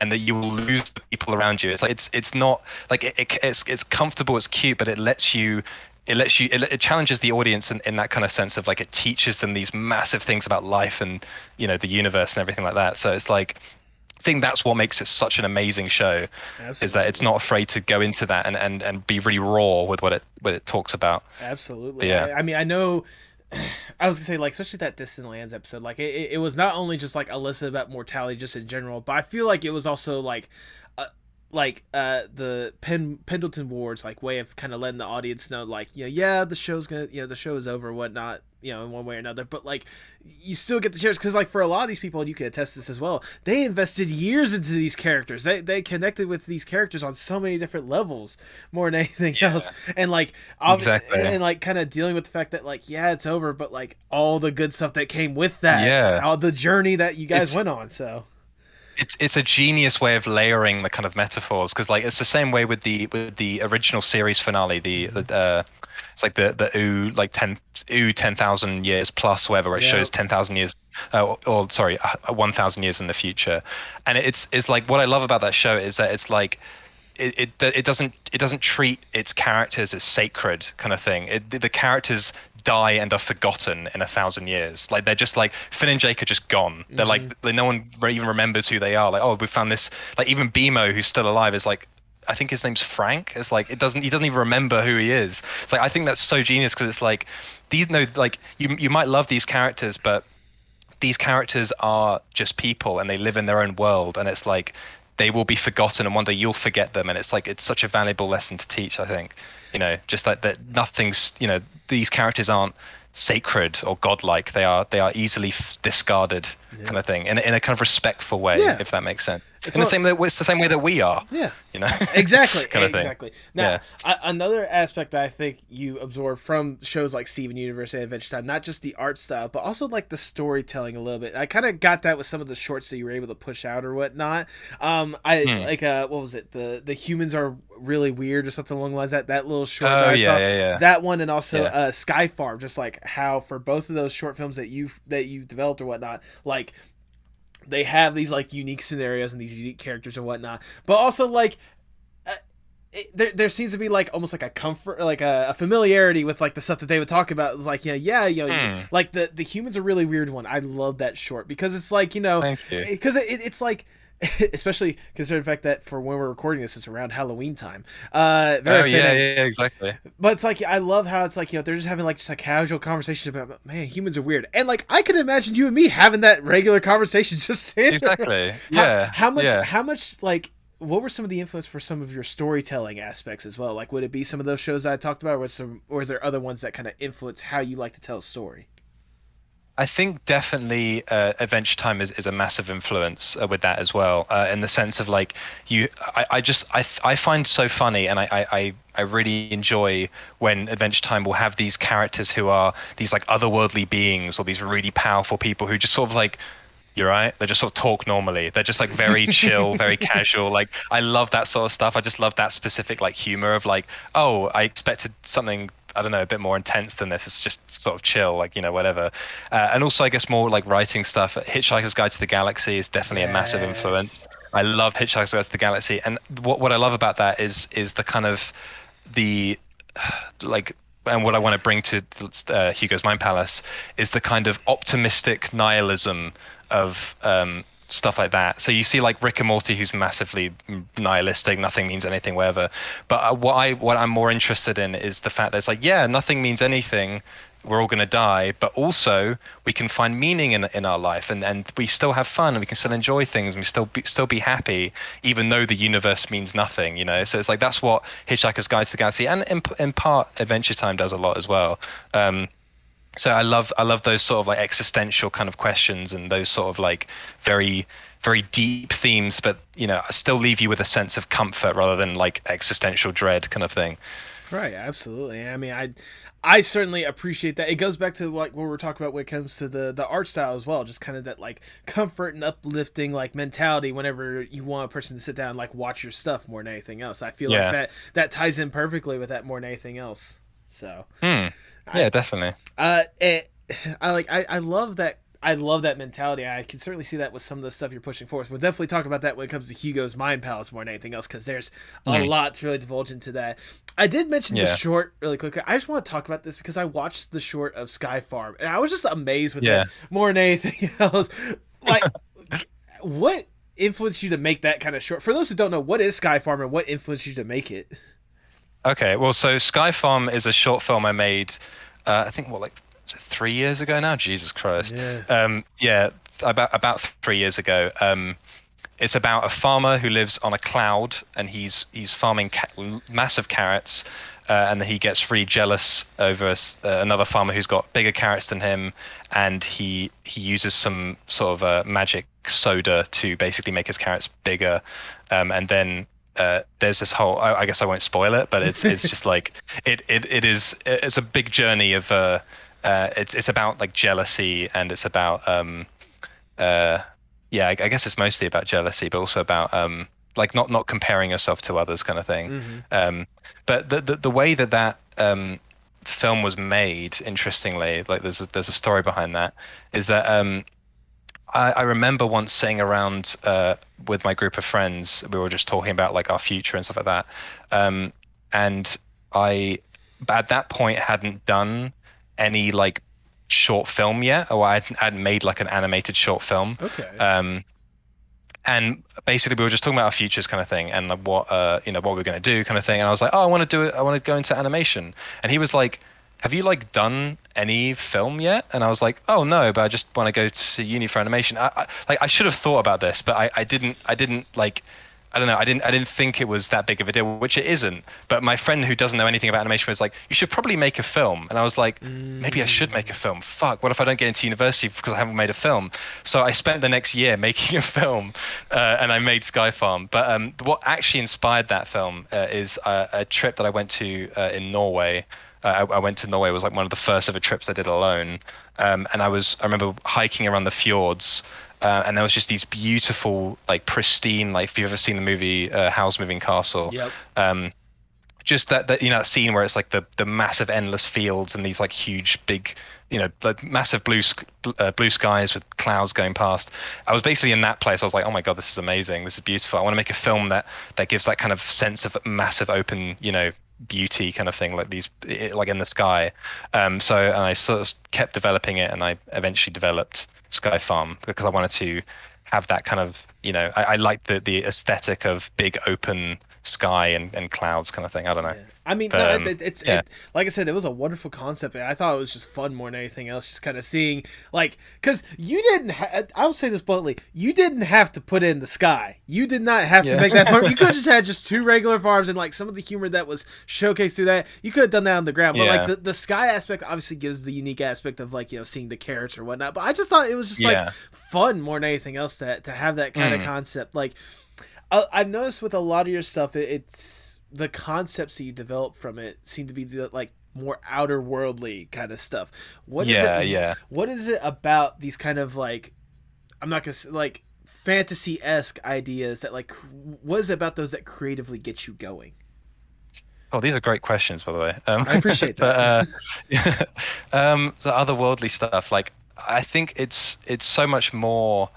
and that you will lose the people around you. It's like it's not like it's comfortable, it's cute, but it challenges the audience in that kind of sense of like it teaches them these massive things about life and the universe and everything like that. So it's like think that's what makes it such an amazing show, is that it's Absolutely. not afraid to go into that and be really raw with what it talks about. But Absolutely. yeah, I mean, I know. I was gonna say, like, especially that Distant Lands episode, like, it was not only just like Alyssa about mortality just in general, but I feel like it was also uh, the Pendleton Ward's like way of kind of letting the audience know, like, yeah, the show's gonna, the show is over, whatnot, in one way or another, but like, you still get the shares because, like, for a lot of these people, and you can attest this as well, they invested years into these characters. They connected with these characters on so many different levels, more than anything else, yeah, and like, exactly. and like kind of dealing with the fact that, like, yeah, it's over, but like all the good stuff that came with that, Yeah, all the journey that you guys it's went on. So it's a genius way of layering the kind of metaphors, because like it's the same way with the original series finale, it's like the ooh, like 10,000 years plus, whatever, where it yeah. shows 10,000 years, or sorry, 1,000 years in the future. And it's like, what I love about that show is that it's like, it doesn't treat its characters as sacred, kind of thing. The characters die and are forgotten in 1,000 years. Like, they're just like, Finn and Jake are just gone. They're Mm-hmm. no one even remembers who they are. Like, oh, we found this. Like, even BMO, who's still alive, is like, I think his name's Frank. It's like, he doesn't even remember who he is. It's like, I think that's so genius, because it's like, these no like, you might love these characters, but these characters are just people and they live in their own world, and it's like, they will be forgotten and one day you'll forget them. And it's like, it's such a valuable lesson to teach, I think. Just like that, nothing's, these characters aren't sacred or godlike. They are easily discarded, Yeah. kind of thing, in a kind of respectful way, Yeah. if that makes sense. It's In the well, same way, it's the same way that we are, yeah. you know, Exactly, kind of thing. exactly. Now, Yeah. another aspect that I think you absorb from shows like Steven Universe and Adventure Time, not just the art style, but also like the storytelling a little bit. I kind of got that with some of the shorts that you were able to push out or whatnot. I Hmm. like what was it? The humans are really weird or something along the lines, that little short that Oh I yeah, saw. yeah, yeah, That one, and also yeah. Sky Farm, just like how for both of those short films that you developed or whatnot, like they have these like unique scenarios and these unique characters and whatnot, but also like there seems to be like almost like a comfort, like a familiarity with like the stuff that they would talk about. It's like, Hmm. like the humans are really weird one. I love that short because it's like, Thank you. because it's like, especially considering the fact that for when we're recording this, it's around Halloween time. Oh Very yeah, fitting. yeah, yeah, exactly. But it's like, I love how it's like, they're just having like just a casual conversation about, man, humans are weird, and like I could imagine you and me having that regular conversation just saying Exactly. how Yeah, how much yeah. how much like what were some of the influence for some of your storytelling aspects as well? Like, would it be some of those shows that I talked about, or is there other ones that kind of influence how you like to tell a story? I think definitely Adventure Time is a massive influence with that as well, in the sense of like, I find so funny, and I really enjoy when Adventure Time will have these characters who are these like otherworldly beings, or these really powerful people who just sort of like, you're right. They just sort of talk normally. They're just like very chill, very casual. Like, I love that sort of stuff. I just love that specific like humor of like, oh, I expected something, I don't know, a bit more intense than this. It's just sort of chill, like, whatever. And also, I guess, more like writing stuff. Hitchhiker's Guide to the Galaxy is definitely a massive influence. Yes. I love Hitchhiker's Guide to the Galaxy, and what I love about that is the kind of the like, and what I want to bring to Hugo's Mind Palace is the kind of optimistic nihilism of stuff like that. So you see like Rick and Morty, who's massively nihilistic, nothing means anything, whatever. But what I'm more interested in is the fact that it's like, yeah, nothing means anything. We're all going to die, but also we can find meaning in our life, and we still have fun, and we can still enjoy things, and we still be happy, even though the universe means nothing. So it's like, that's what Hitchhiker's Guide to the Galaxy, and in part Adventure Time does a lot as well. So I love those sort of like existential kind of questions, and those sort of like very very deep themes, but still leave you with a sense of comfort rather than like existential dread, kind of thing. Right, absolutely. I mean, I certainly appreciate that. It goes back to like what we're talking about when it comes to the art style as well, just kind of that like comfort and uplifting like mentality whenever you want a person to sit down and like watch your stuff more than anything else. I feel like Yeah. that ties in perfectly with that more than anything else. So, Hmm. I Yeah, definitely. it, I love that. I love that mentality. I can certainly see that with some of the stuff you're pushing forth. We'll definitely talk about that when it comes to Hugo's Mind Palace more than anything else, because there's a Hmm. lot to really divulge into that. I did mention the Yeah. short really quickly. I just want to talk about this because I watched the short of Sky Farm and I was just amazed with Yeah. that more than anything else. Like, what influenced you to make that kind of short? For those who don't know, what is Sky Farm and what influenced you to make it? Okay, well, so Sky Farm is a short film I made. I think what, like, was it 3 years ago now? Jesus Christ. Yeah. Yeah, about 3 years ago. It's about a farmer who lives on a cloud, and he's farming massive carrots, and he gets really jealous over another farmer who's got bigger carrots than him, and he uses some sort of magic soda to basically make his carrots bigger, and then there's this whole, I guess I won't spoil it, but it's just like it's a big journey of it's about like jealousy, and it's about yeah, I guess it's mostly about jealousy, but also about like not comparing yourself to others, kind of thing. But the way that film was made, interestingly, like there's a story behind that, is that I remember once sitting around with my group of friends. We were just talking about like our future and stuff like that, and I at that point hadn't done any like short film yet, or I hadn't made like an animated short film. Okay. And basically we were just talking about our futures, kind of thing, and like what what we're going to do, kind of thing. And I was like, oh, I want to do it. I want to go into animation. And he was like, have you like done any film yet? And I was like, oh no, but I just want to go to uni for animation. I should have thought about this, but I didn't like, I don't know. I didn't think it was that big of a deal, which it isn't. But my friend who doesn't know anything about animation was like, you should probably make a film. And I was like, maybe I should make a film. Fuck, what if I don't get into university because I haven't made a film? So I spent the next year making a film, and I made Sky Farm. But what actually inspired that film is a trip that I went to in Norway. I went to Norway. It was like one of the first ever trips I did alone. And I remember hiking around the fjords. And there was just these beautiful, like pristine, like if you've ever seen the movie Howl's Moving Castle, Yep. just that that scene where it's like the massive endless fields and these like huge big, like massive blue skies with clouds going past. I was basically in that place. I was like, oh my God, this is amazing. This is beautiful. I want to make a film that gives that kind of sense of massive open, beauty, kind of thing, like like in the sky. And I sort of kept developing it, and I eventually developed Sky Farm because I wanted to have that kind of, I like the aesthetic of big open sky and clouds, kind of thing. I don't know. Yeah. I mean, But, no, it's yeah. like I said, it was a wonderful concept. And I thought it was just fun more than anything else. Just kind of seeing, like, because you didn't. I'll say this bluntly: you didn't have to put in the sky. You did not have to make that farm. You could have just had just two regular farms, and like some of the humor that was showcased through that, you could have done that on the ground. But Yeah. like the sky aspect obviously gives the unique aspect of like seeing the carrots or whatnot. But I just thought it was just like Yeah. fun more than anything else to have that kind of concept. Like I've noticed with a lot of your stuff, it's the concepts that you develop from it seem to be the like more outer worldly kind of stuff. What is Yeah, it? yeah. What is it about these kind of like, I'm not gonna say like fantasy-esque ideas that like what is it about those that creatively get you going? Oh, these are great questions, by the way. I appreciate that. But the otherworldly stuff, like I think it's so much more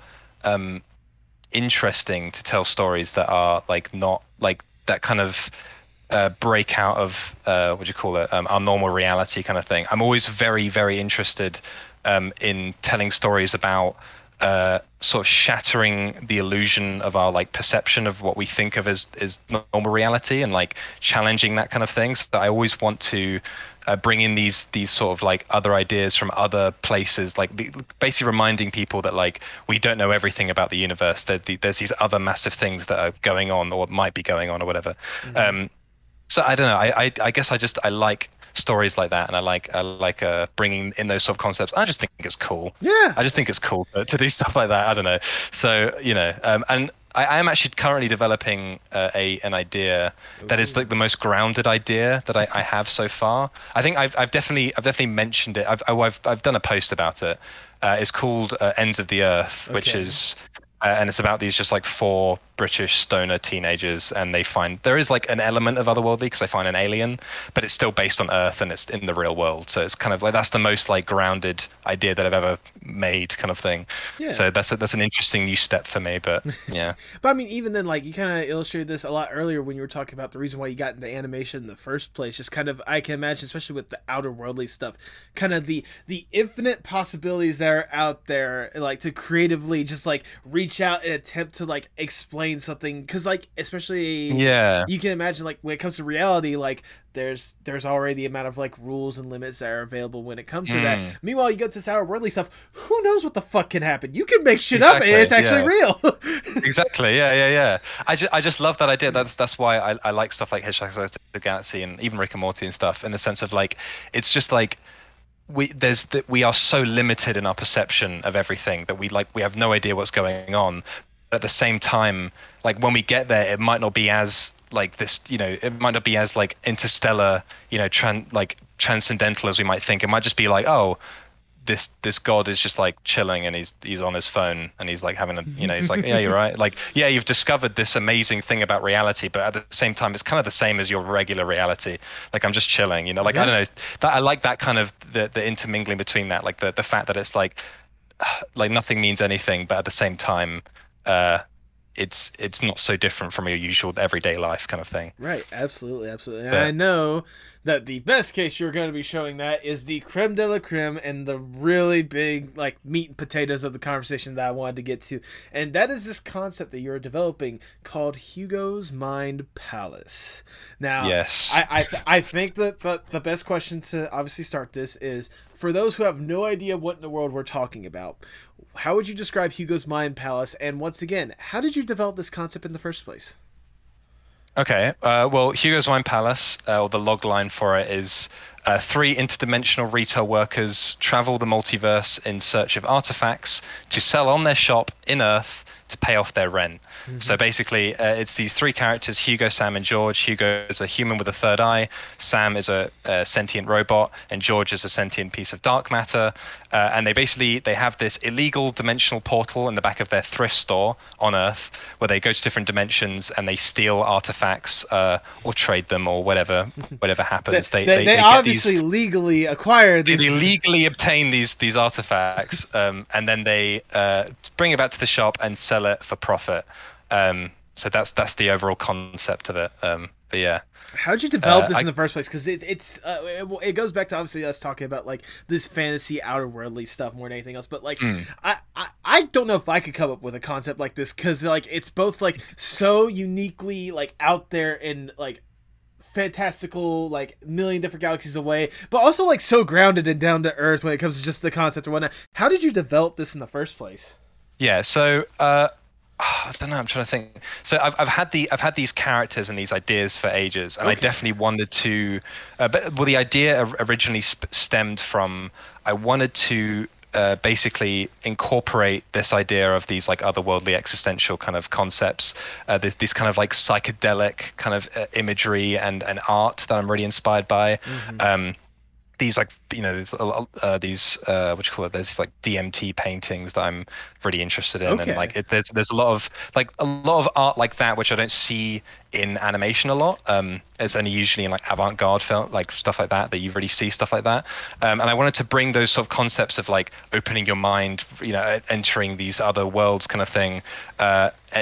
interesting to tell stories that are like not like that kind of break out of what do you call it, our normal reality, kind of thing. I'm always very, very interested in telling stories about sort of shattering the illusion of our like perception of what we think of as normal reality, and like challenging that kind of thing. So I always want to bring in these sort of like other ideas from other places, like basically reminding people that like we don't know everything about the universe. There's these other massive things that are going on, or might be going on, or whatever. So I don't know. I guess I like stories like that, and I like bringing in those sort of concepts. I just think it's cool. Yeah. I just think it's cool to do stuff like that. I don't know. So and I am actually currently developing an idea that is like the most grounded idea that I have so far. I think I've definitely mentioned it. I've done a post about it. It's called Ends of the Earth, which Okay. is and it's about these just like four British stoner teenagers, and they find there is like an element of otherworldly because they find an alien, but it's still based on Earth and it's in the real world. So it's kind of like that's the most like grounded idea that I've ever made, kind of thing. Yeah. So that's an interesting new step for me. But yeah, But I mean, even then, like you kind of illustrated this a lot earlier when you were talking about the reason why you got into animation in the first place. Just kind of, I can imagine, especially with the outer worldly stuff, kind of the infinite possibilities that are out there, like to creatively just like reach out and attempt to like explain something. Because like, especially, yeah, you can imagine like when it comes to reality, like there's already the amount of like rules and limits that are available when it comes to that. Meanwhile, you go to sour worldly stuff. Who knows what the fuck can happen? You can make shit up and it's actually real. Exactly. Yeah. I just love that idea. That's why I like stuff like Hitchhiker's Guide to the Galaxy and even Rick and Morty and stuff. In the sense of like, it's just like we are so limited in our perception of everything that we have no idea what's going on. But at the same time, like when we get there, it might not be as like this, it might not be as like interstellar, transcendental as we might think. It might just be like, oh, this god is just like chilling and he's on his phone and he's like having a, he's like, yeah, you're right. Like, yeah, you've discovered this amazing thing about reality, but at the same time, it's kind of the same as your regular reality. Like, I'm just chilling, like, I don't know, that I like that kind of the intermingling between that, like the fact that it's like nothing means anything, but at the same time, it's not so different from your usual everyday life kind of thing. Right, absolutely. And I know that the best case you're going to be showing that is the creme de la creme and the really big like meat and potatoes of the conversation that I wanted to get to, and that is this concept that you're developing called Hugo's Mind Palace. Now, yes, I think that the best question to obviously start this is for those who have no idea what in the world we're talking about. How would you describe Hugo's Mind Palace? And once again, how did you develop this concept in the first place? Okay. Well, Hugo's Mind Palace, or the log line for it, is 3 interdimensional retail workers travel the multiverse in search of artifacts to sell on their shop in Earth to pay off their rent. Mm-hmm. So basically, it's these 3 characters, Hugo, Sam, and George. Hugo is a human with a third eye. Sam is a sentient robot, and George is a sentient piece of dark matter. And they have this illegal dimensional portal in the back of their thrift store on Earth, where they go to different dimensions and they steal artifacts or trade them or whatever happens. They obviously legally acquire these. They legally obtain these artifacts, and then they bring it back to the shop and sell it for profit. So that's the overall concept of it. But yeah. How'd you develop this in the first place? Because it goes back to obviously us talking about like this fantasy outer worldly stuff more than anything else. But like I don't know if I could come up with a concept like this because like it's both like so uniquely like out there and like fantastical, like million different galaxies away, but also like so grounded and down to earth when it comes to just the concept or whatnot. How did you develop this in the first place? Yeah, so I don't know. I'm trying to think. So I've had these characters and these ideas for ages, and I definitely wanted to. The idea originally stemmed from I wanted to basically incorporate this idea of these like otherworldly existential kind of concepts, this kind of like psychedelic kind of imagery and art that I'm really inspired by. Mm-hmm. These like these what do you call it? There's like DMT paintings that I'm really interested in, and like there's a lot of art like that which I don't see in animation a lot. It's only usually in like avant-garde film, like stuff like that you really see stuff like that. And I wanted to bring those sort of concepts of like opening your mind, entering these other worlds kind of thing,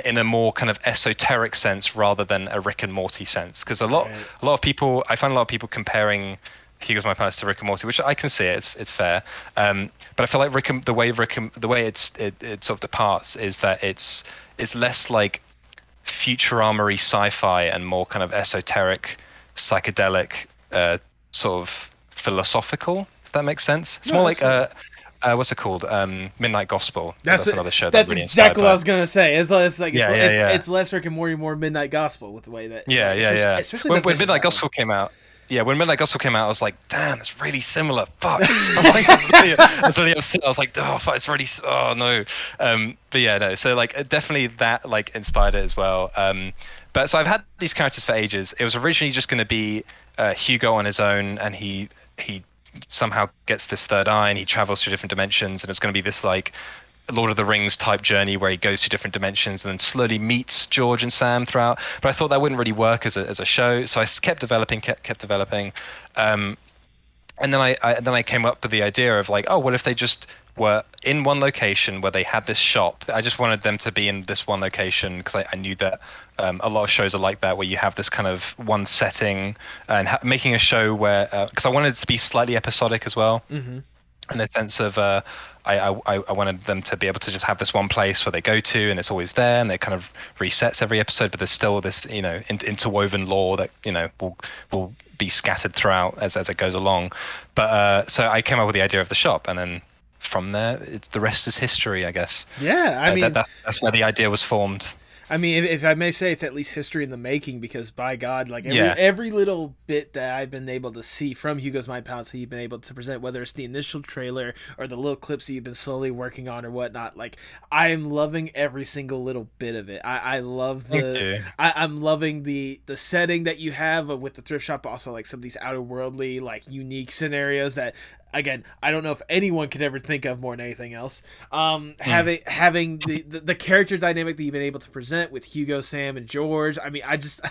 in a more kind of esoteric sense rather than a Rick and Morty sense. Because I find a lot of people comparing Hugo's Mind Palace to Rick and Morty, which I can see it's fair, but I feel like the way it sort of departs is that it's less like Futurama-y sci-fi and more kind of esoteric, psychedelic, sort of philosophical. If that makes sense, it's more like what's it called? Midnight Gospel. That's another show. That's really exactly what I was gonna say. It's less Rick and Morty, more Midnight Gospel with the way that. Especially when Midnight Gospel came out. Yeah, when Midnight Gospel came out, I was like, damn, it's really similar. Fuck. I was really upset. I was like, oh, fuck, it's really, oh, no. But yeah, no. So, like, definitely that, like, inspired it as well. But so I've had these characters for ages. It was originally just going to be Hugo on his own, and he somehow gets this third eye, and he travels through different dimensions, and it's going to be this, like, Lord of the Rings type journey where he goes to different dimensions and then slowly meets George and Sam throughout. But I thought that wouldn't really work as a show, so I kept developing, kept developing. Um, and then I came up with the idea of like, oh, what if they just were in one location where they had this shop? I just wanted them to be in this one location because I knew that a lot of shows are like that, where you have this kind of one setting, and making a show where because I wanted it to be slightly episodic as well. Mm-hmm. In the sense of I wanted them to be able to just have this one place where they go to and it's always there, and it kind of resets every episode, but there's still this interwoven lore that will be scattered throughout as it goes along. But so I came up with the idea of the shop, and then from there the rest is history, I guess. Yeah, I mean, that's where the idea was formed. I mean, if I may say, it's at least history in the making, because by God, like Yeah. every little bit that I've been able to see from Hugo's Mind Palace that you've been able to present, whether it's the initial trailer or the little clips that you've been slowly working on or whatnot, like I am loving every single little bit of it. I love I'm loving the setting that you have with the thrift shop, but also like some of these outer worldly, like unique scenarios that, again, I don't know if anyone could ever think of more than anything else. Having the character dynamic that you've been able to present with Hugo, Sam, and George. I mean, I just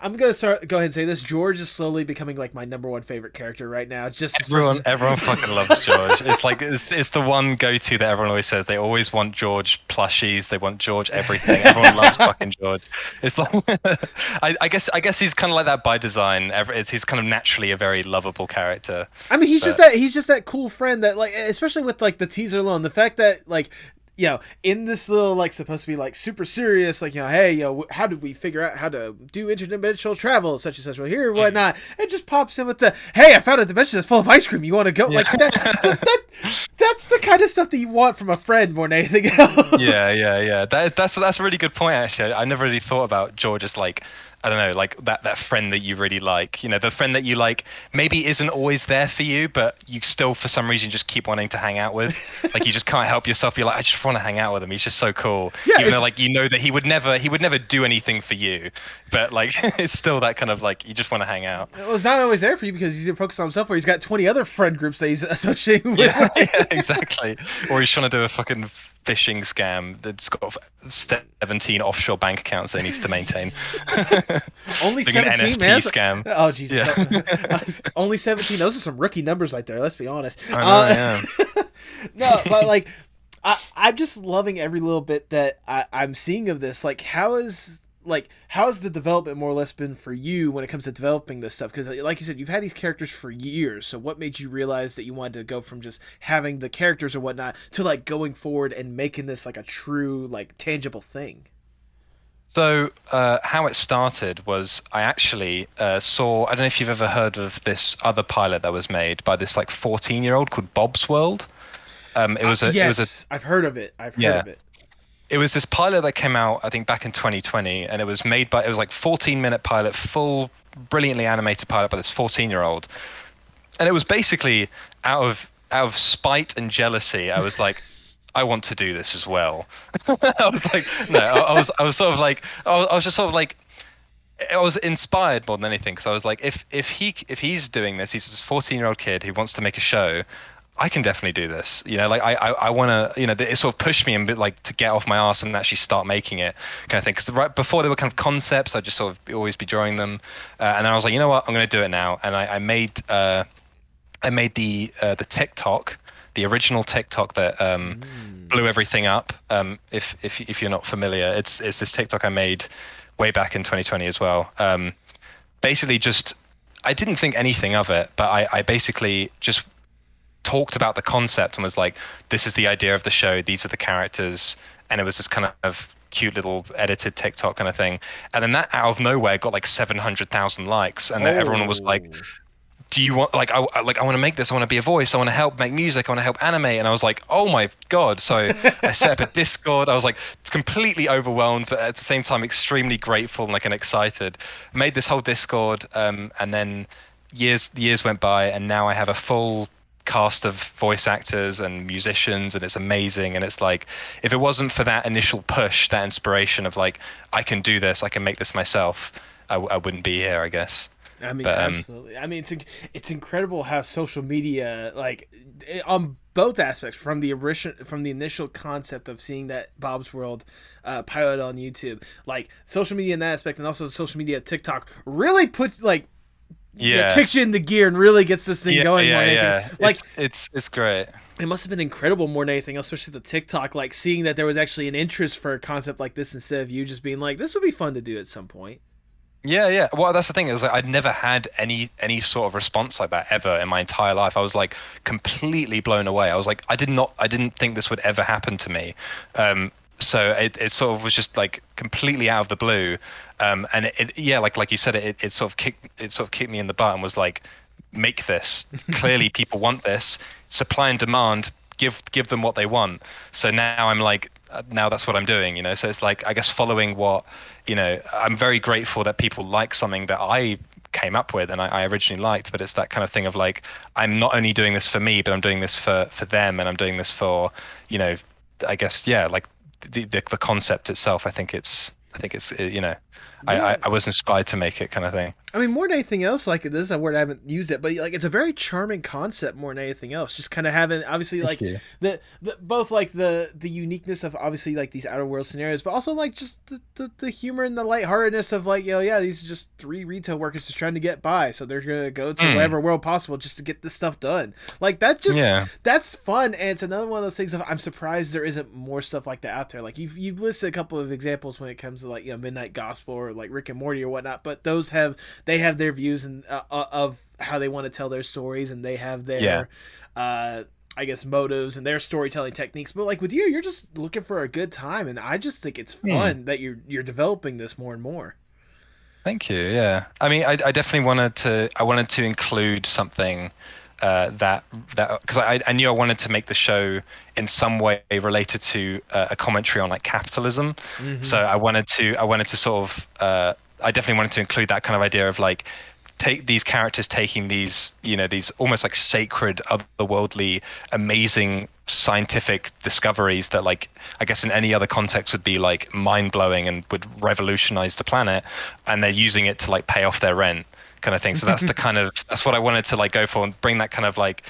I'm gonna go ahead and say this: George is slowly becoming like my number one favorite character right now. Just Everyone fucking loves George. It's like it's the one go-to that everyone always says. They always want George plushies. They want George everything. Everyone loves fucking George. It's like I guess he's kind of like that by design. He's kind of naturally a very lovable character. I mean, he's just that cool friend that, like, especially with like the teaser alone, the fact that, like, you know, in this little, like, supposed to be like super serious, like, you know, hey, you know, how did we figure out how to do interdimensional travel, such and such, well, here, whatnot, it just pops in with the, hey, I found a dimension that's full of ice cream, you want to go? Like that's the kind of stuff that you want from a friend more than anything else. Yeah. That's a really good point, actually. I never really thought about George as like, I don't know, like that friend that you really like. You know, the friend that you like maybe isn't always there for you, but you still, for some reason, just keep wanting to hang out with. Like, you just can't help yourself. You're like, I just want to hang out with him. He's just so cool. Yeah, even though, like, you know that he would never do anything for you. But, like, it's still that kind of, like, you just want to hang out. Well, it's not always there for you because he's focused on himself, or he's got 20 other friend groups that he's associated with. Yeah, exactly. Or he's trying to do a fucking phishing scam that's got 17 offshore bank accounts that he needs to maintain. Only like 17, an NFT man. scam. Oh, Jesus. Yeah. Only 17. Those are some rookie numbers right there, let's be honest. I know, yeah. No, but, like, I'm just loving every little bit that I'm seeing of this. Like, how has the development more or less been for you when it comes to developing this stuff? Because, like you said, you've had these characters for years. So what made you realize that you wanted to go from just having the characters or whatnot to, like, going forward and making this like a true, like, tangible thing? So how it started was I actually saw, I don't know if you've ever heard of this other pilot that was made by this like 14-year-old called Bob's World. I've heard of it. I've heard of it. It was this pilot that came out, I think, back in 2020, and it was like 14-minute pilot, full, brilliantly animated pilot by this 14-year-old. And it was basically out of spite and jealousy. I was like, I want to do this as well. I was like, no, I was sort of like, I was just sort of like, I was inspired more than anything, because I was like, if he's doing this, he's this 14-year-old kid who wants to make a show, I can definitely do this. You know, like I want to, you know, it sort of pushed me a bit, like, to get off my ass and actually start making it, kind of thing. Because right before, they were kind of concepts, I'd just sort of always be drawing them, and then I was like, you know what, I'm going to do it now. And I made the TikTok, the original TikTok that blew everything up. If you're not familiar, it's this TikTok I made way back in 2020 as well. Basically, just, I didn't think anything of it, but I basically just talked about the concept and was like, this is the idea of the show, these are the characters, and it was this kind of cute little edited TikTok kind of thing. And then that out of nowhere got like 700,000 likes, and then everyone was like, do you want, like, I want to make this, I want to be a voice, I want to help make music, I want to help animate. And I was like, oh my God. So I set up a Discord. I was like, it's completely overwhelmed, but at the same time extremely grateful and, like, and excited. Made this whole Discord, and then years went by, and now I have a full cast of voice actors and musicians, and it's amazing. And it's like, if it wasn't for that initial push, that inspiration of like, I can do this, I can make this myself, I wouldn't be here, I guess. I mean, But absolutely. I mean, it's incredible how social media, like, on both aspects, from the initial concept of seeing that Bob's World pilot on YouTube, like social media in that aspect, and also social media TikTok really puts like yeah, kicks you in the gear and really gets this thing yeah, going more yeah, than anything. yeah. Like, It's great. it must have been incredible more than anything else, especially the TikTok, like seeing that there was actually an interest for a concept like this instead of you just being like, this would be fun to do at some point. Yeah, yeah. Well, that's the thing is like I'd never had any sort of response like that ever in my entire life. I was like completely blown away. I was like, I didn't think this would ever happen to me. So it sort of was just like completely out of the blue. And yeah, like you said, it sort of kicked me in the butt and was like, make this. Clearly, people want this. Supply and demand. Give them what they want. So now I'm like, now that's what I'm doing, you know. So it's like I guess following what, you know, I'm very grateful that people like something that I came up with and I originally liked, but it's that kind of thing of like I'm not only doing this for me, but I'm doing this for them, and I'm doing this for, you know, I guess yeah, like the concept itself. I think it's you know, Yeah. I was inspired to make it kind of thing. I mean, more than anything else, like this is a word I haven't used it, but like it's a very charming concept more than anything else. Just kind of having obviously Thank like you. the both like the uniqueness of obviously like these outer world scenarios, but also like just the humor and the lightheartedness of like, you know, yeah, these are just three retail workers just trying to get by, so they're gonna go to Mm, whatever world possible just to get this stuff done. Like yeah. that's fun, and it's another one of those things of I'm surprised there isn't more stuff like that out there. Like you've listed a couple of examples when it comes to like, you know, Midnight Gospel or like Rick and Morty or whatnot, but those have their views and of how they want to tell their stories, and they have Yeah. their I guess motives and their storytelling techniques. But like with you, you're just looking for a good time, and I just think it's Mm. fun that you're developing this more and more. Thank you. Yeah. I mean, I definitely I wanted to include something that because I knew I wanted to make the show in some way related to a commentary on like capitalism. So Mm-hmm. I wanted to sort of I definitely wanted to include that kind of idea of like take these characters taking these, you know, these almost like sacred otherworldly amazing scientific discoveries that like I guess in any other context would be like mind-blowing and would revolutionize the planet, and they're using it to like pay off their rent kind of thing. So that's the kind of that's what I wanted to like go for and bring that kind of like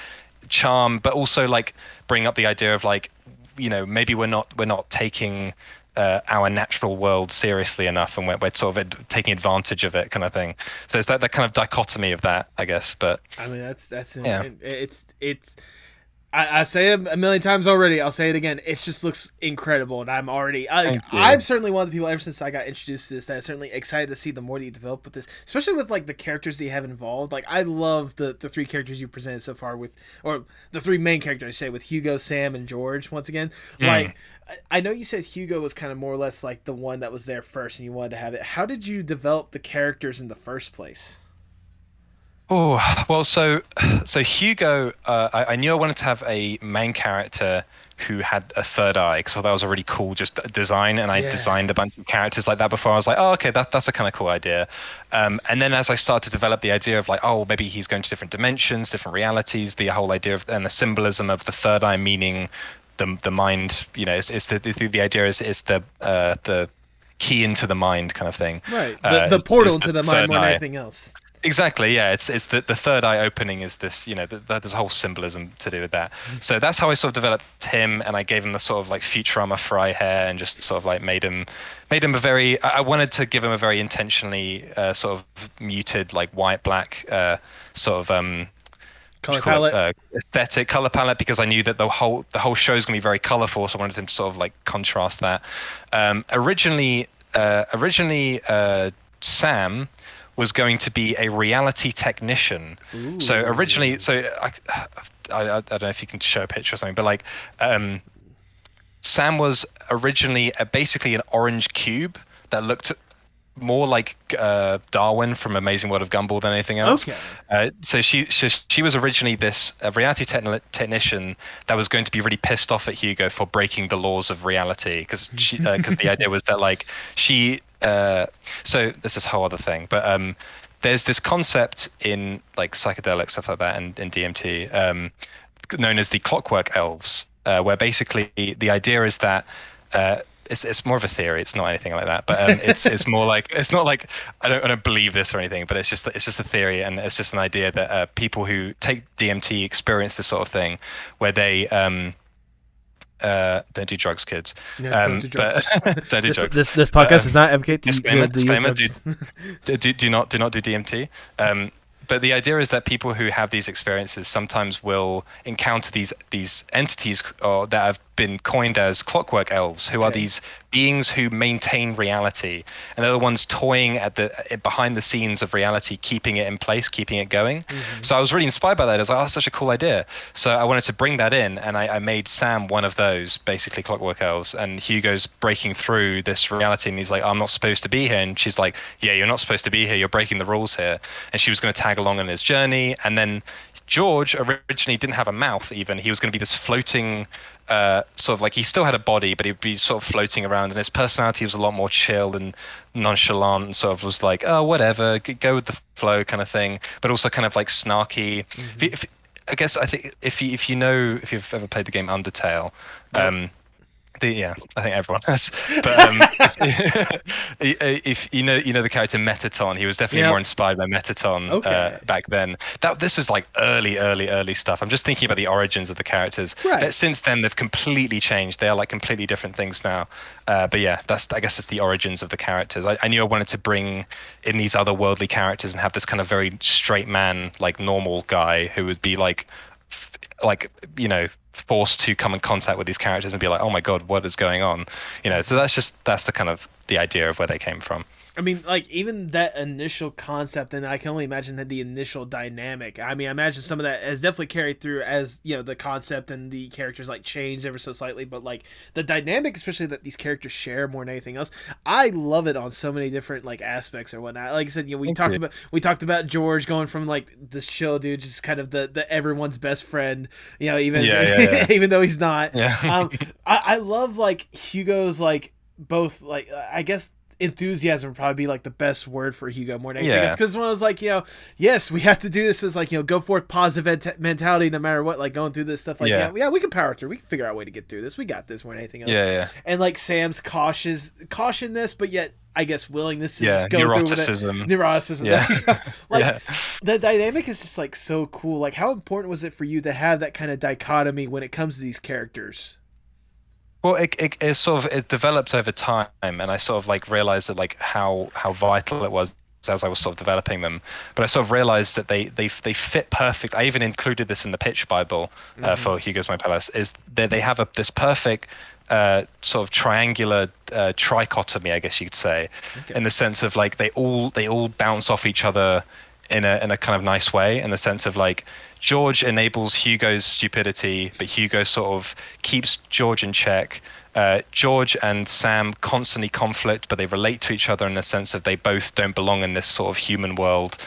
charm, but also like bring up the idea of like, you know, maybe we're not taking our natural world seriously enough, and we're sort of taking advantage of it kind of thing. So it's that kind of dichotomy of that, I guess. But I mean, that's yeah, it's I say it a million times already. I'll say it again. It just looks incredible, and I'm already thank you. I'm certainly one of the people ever since I got introduced to this that is certainly excited to see the more that you develop with this, especially with like the characters that you have involved. Like I love the three characters you presented so far with, or the three main characters I say with Hugo, Sam, and George. Once again, Mm. like I know you said Hugo was kind of more or less like the one that was there first, and you wanted to have it. How did you develop the characters in the first place? Oh, well, so Hugo, I knew I wanted to have a main character who had a third eye because I thought that was a really cool just design, and I Yeah. designed a bunch of characters like that before. I was like, oh, okay, that's a kind of cool idea. And then as I started to develop the idea of like, oh, maybe he's going to different dimensions, different realities, the whole idea of and the symbolism of the third eye meaning the mind, you know, it's the idea is the key into the mind kind of thing. Right. The portal Is into the the mind third more than eye. anything else. Exactly, yeah. It's the third eye opening is this, you know, there's a whole symbolism to do with that. So that's how I sort of developed him, and I gave him the sort of like Futurama fry hair, and just sort of like made him a very. I wanted to give him a very intentionally sort of muted, like white black sort of what do Color you call it, palette. aesthetic color palette, because I knew that the whole show is going to be very colorful, so I wanted him to sort of like contrast that. Originally, Sam was going to be a reality technician. So originally, Ooh. I don't know if you can show a picture or something, but like Sam was originally basically an orange cube that looked more like Darwin from Amazing World of Gumball than anything else. Okay. So she was originally this reality technician that was going to be really pissed off at Hugo for breaking the laws of reality, because the idea was that like she so this is a whole other thing, but there's this concept in like psychedelic stuff like that and in DMT known as the clockwork elves, where basically the idea is that it's more of a theory. It's not anything like that. But it's more like it's not like I don't believe this or anything. But it's just a theory, and it's just an idea that people who take DMT experience this sort of thing, where they don't do drugs, kids. No, don't do drugs. But don't do drugs. This podcast does not advocate disclaimer. the Do not do DMT. But the idea is that people who have these experiences sometimes will encounter these entities that have been coined as clockwork elves, who are these beings who maintain reality, and they're the ones toying at the behind the scenes of reality, keeping it in place, keeping it going. So I was really inspired by that. I was like, oh, that's such a cool idea. So I wanted to bring that in, and I made Sam one of those, basically clockwork elves, and Hugo's breaking through this reality, and he's like, I'm not supposed to be here, and she's like, yeah, you're not supposed to be here, you're breaking the rules here. And she was going to tag along on his journey, and then George originally didn't have a mouth even. He was going to be this floating sort of like, he still had a body, but he'd be sort of floating around, and his personality was a lot more chill and nonchalant, and sort of was like, oh, whatever, go with the flow kind of thing, but also kind of like snarky. I guess I think if you've ever played the game Undertale, yeah, I think everyone has. But if you know the character Metaton, he was definitely more inspired by Metaton back then. This was like early stuff. I'm just thinking about the origins of the characters. Right. But since then, they've completely changed. They are like completely different things now. But yeah, I guess it's the origins of the characters. I knew I wanted to bring in these otherworldly characters and have this kind of very straight man, like normal guy who would be like forced to come in contact with these characters and be like, oh my god, what is going on? So that's the kind of the idea of where they came from. I mean, like, even that initial concept, and I can only imagine that the initial dynamic. I mean, I imagine some of that has definitely carried through as, the concept and the characters, like, changed ever so slightly, but, like, the dynamic, especially that these characters share more than anything else, I love it on so many different, like, aspects or whatnot. Like I said, we talked about George going from, like, this chill dude, just kind of the everyone's best friend, even even though he's not. Yeah. I love, like, Hugo's, like, both, like, I guess enthusiasm would probably be like the best word for Hugo more than anything. Because one was like, yes, we have to do this. Is like, go forth positive mentality no matter what, like going through this stuff. Like, yeah, we can power through. We can figure out a way to get through this. We got this more than anything else. Yeah. And like Sam's cautionness, but yet I guess willingness to just go neuroticism. through with it. Neuroticism. Yeah. Like the dynamic is just like so cool. Like, how important was it for you to have that kind of dichotomy when it comes to these characters? Well, it developed over time, and I sort of like realized that like how vital it was as I was sort of developing them. But I sort of realized that they fit perfect. I even included this in the pitch Bible for Hugo's Mind Palace. Is that they have this perfect sort of triangular trichotomy, I guess you could say, in the sense of like they all bounce off each other in a kind of nice way, in the sense of like George enables Hugo's stupidity, but Hugo sort of keeps George in check. George and Sam constantly conflict, but they relate to each other in the sense of they both don't belong in this sort of human world.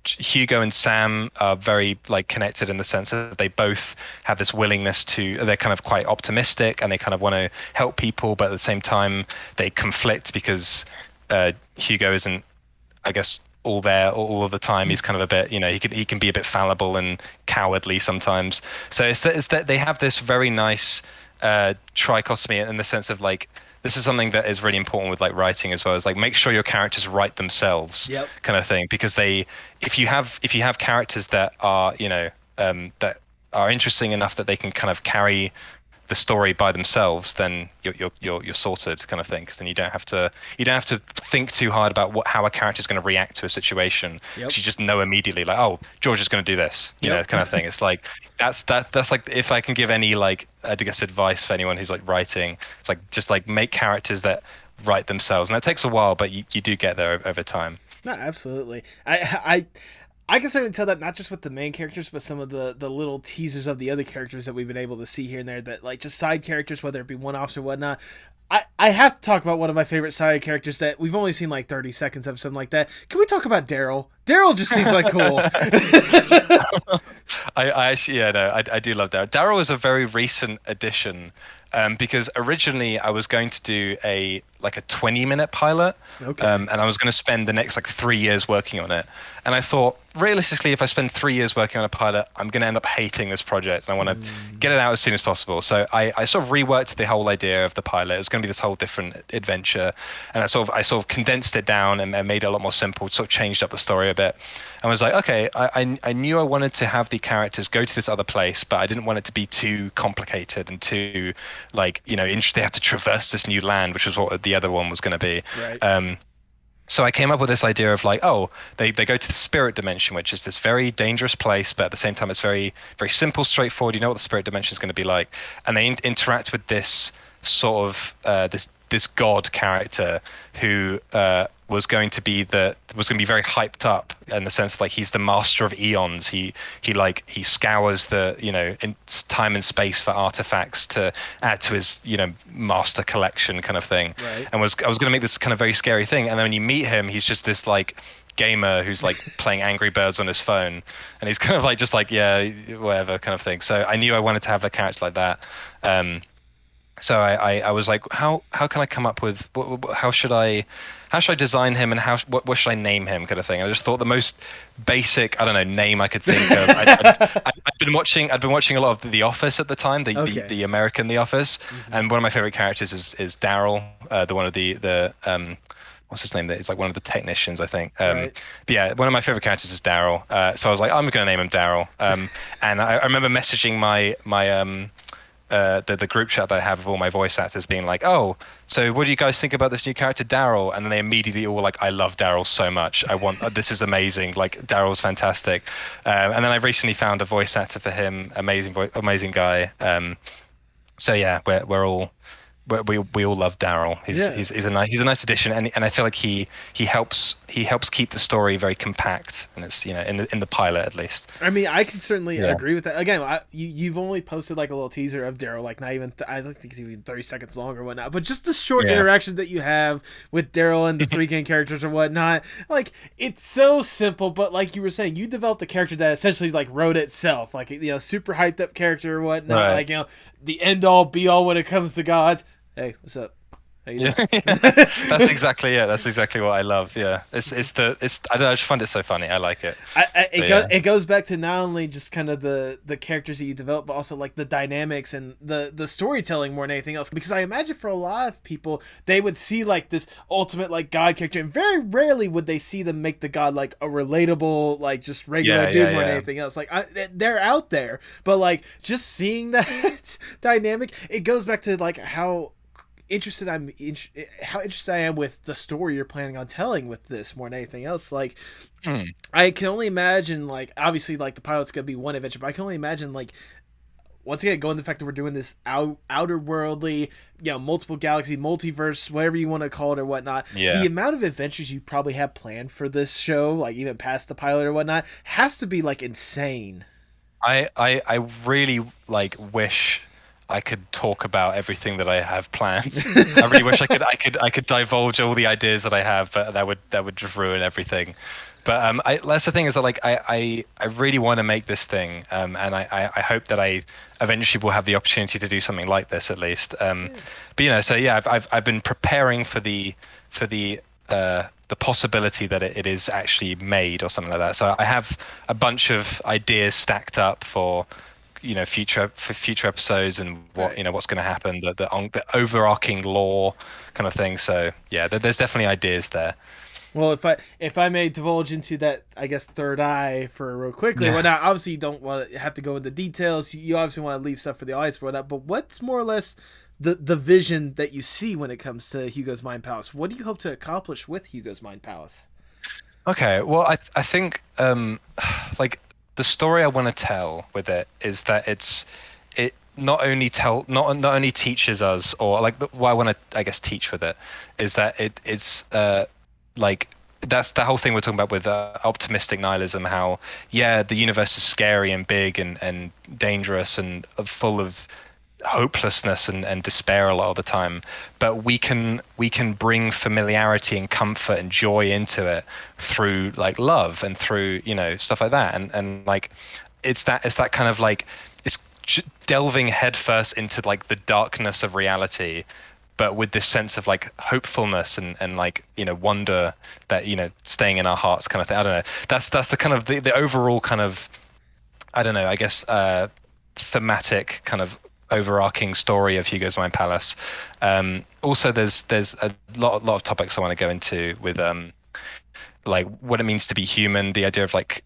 Hugo and Sam are very like connected in the sense that they both have this willingness they're kind of quite optimistic and they kind of want to help people, but at the same time they conflict because Hugo isn't, I guess, all there all of the time. He's kind of a bit, he can be a bit fallible and cowardly sometimes. So it's that they have this very nice trichotomy in the sense of like, this is something that is really important with like writing as well, is like make sure your characters write themselves, kind of thing, because if you have characters that are that are interesting enough that they can kind of carry the story by themselves, then you're sorted, kind of thing, because then you don't have to think too hard about how a character is going to react to a situation. You just know immediately, like, oh, George is going to do this, kind of thing. It's like that's like, if I can give any like, I guess, advice for anyone who's like writing, it's like just like make characters that write themselves, and that takes a while, but you do get there over time. No, absolutely. I can certainly tell that not just with the main characters, but some of the little teasers of the other characters that we've been able to see here and there, that like just side characters, whether it be one-offs or whatnot. I have to talk about one of my favorite side characters that we've only seen like 30 seconds of, something like that. Can we talk about Daryl? Daryl just seems like cool. I actually, I do love Daryl. Daryl is a very recent addition because originally I was going to do a 20-minute pilot, Okay. and I was going to spend the next like 3 years working on it. And I thought, realistically, if I spend 3 years working on a pilot, I'm going to end up hating this project, and I want to get it out as soon as possible. So I sort of reworked the whole idea of the pilot. It was going to be this whole different adventure, and I sort of condensed it down and made it a lot more simple. Sort of changed up the story a bit, and was like, okay, I knew I wanted to have the characters go to this other place, but I didn't want it to be too complicated and too like they have to traverse this new land, which was what the other one was going to be. Right. So I came up with this idea of like, oh, they go to the spirit dimension, which is this very dangerous place, but at the same time, it's very, very simple, straightforward. You know what the spirit dimension is going to be like, and they interact with this sort of this god character who was going to be very hyped up in the sense of like he's the master of eons. He scours the in time and space for artifacts to add to his master collection kind of thing. Right. And I was going to make this kind of very scary thing, and then when you meet him, he's just this like gamer who's like playing Angry Birds on his phone, and he's kind of like just like yeah whatever kind of thing. So I knew I wanted to have a character like that. So I was like, how can I come up with how should I design him, and what should I name him, kind of thing. And I just thought the most basic, I don't know, name I could think of. I'd been watching a lot of The Office at the time, the American The Office, and one of my favorite characters is Daryl, the one of the what's his name? It's like one of the technicians, I think. Right. But yeah, one of my favorite characters is Daryl. So I was like, I'm going to name him Daryl. And I remember messaging my the group chat that I have of all my voice actors being like, oh, so what do you guys think about this new character Daryl? And then they immediately all like, I love Daryl so much. This is amazing. Like Daryl's fantastic. And then I recently found a voice actor for him. Amazing guy. So yeah, we all love Daryl. He's a nice addition, and I feel like he helps keep the story very compact, and it's in the pilot at least. I mean, I can certainly agree with that. Again, you've only posted like a little teaser of Daryl, like not even I don't think it's even 30 seconds long or whatnot, but just the short interaction that you have with Daryl and the three main characters or whatnot, like it's so simple. But like you were saying, you developed a character that essentially like wrote itself, like super hyped up character or whatnot, Right. like the end all be all when it comes to gods. Hey, what's up? How you doing? That's exactly it. That's exactly what I love. Yeah, it's I don't know, I just find it so funny. I like it. It goes back to not only just kind of the characters that you develop, but also like the dynamics and the storytelling more than anything else. Because I imagine for a lot of people, they would see like this ultimate like god character, and very rarely would they see them make the god like a relatable like just regular dude more than anything else. Like they're out there, but like just seeing that dynamic, it goes back to like how interested I am with the story you're planning on telling with this more than anything else. Like I can only imagine, like obviously like the pilot's gonna be one adventure, but I can only imagine like once again going to the fact that we're doing this outer worldly, multiple galaxy, multiverse, whatever you want to call it or whatnot. Yeah. The amount of adventures you probably have planned for this show, like even past the pilot or whatnot, has to be like insane. I really like wish I could talk about everything that I have planned. I really wish I could divulge all the ideas that I have, but that would just ruin everything. But that's the thing, is that like I really want to make this thing, and I hope that I eventually will have the opportunity to do something like this at least. But so yeah, I've been preparing for the possibility that it is actually made or something like that. So I have a bunch of ideas stacked up for future episodes and what's going to happen, the overarching lore kind of thing. So yeah, there's definitely ideas there. Well, if I may divulge into that, I guess third eye for real quickly. Well, now obviously you don't want to have to go into details. You obviously want to leave stuff for the audience, but what's more or less the vision that you see when it comes to Hugo's Mind Palace? What do you hope to accomplish with Hugo's Mind Palace? Okay, well, I think like the story I want to tell with it is that it not only teaches us, or like what I want to I guess teach with it is that it's like that's the whole thing we're talking about with optimistic nihilism, how the universe is scary and big and dangerous and full of hopelessness and despair a lot of the time, but we can bring familiarity and comfort and joy into it through like love and through stuff like that, and like it's that kind of like it's delving headfirst into like the darkness of reality, but with this sense of like hopefulness and like wonder that staying in our hearts kind of thing. I don't know. That's the kind of the overall kind of, I don't know, I guess thematic kind of overarching story of Hugo's Mind Palace. Also, there's a lot of topics I want to go into with like what it means to be human, the idea of like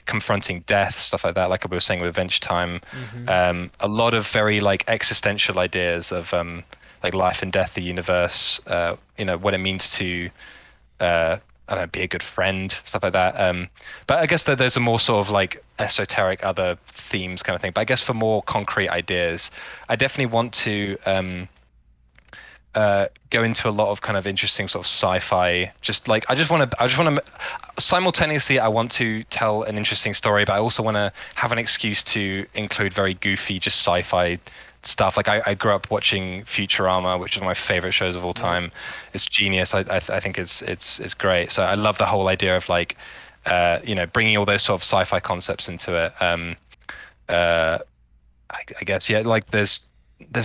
confronting death, stuff like that, like we were saying with Adventure Time. A lot of very like existential ideas of like life and death, the universe, what it means to I don't know, be a good friend, stuff like that. But I guess that there's a more sort of like esoteric other themes kind of thing. But I guess for more concrete ideas, I definitely want to go into a lot of kind of interesting sort of sci-fi. Just like I just want to simultaneously I want to tell an interesting story, but I also want to have an excuse to include very goofy, just sci-fi stuff. Like I grew up watching Futurama, which is one of my favorite shows of all time. It's genius. I think it's great. So I love the whole idea of like bringing all those sort of sci-fi concepts into it. I guess like there's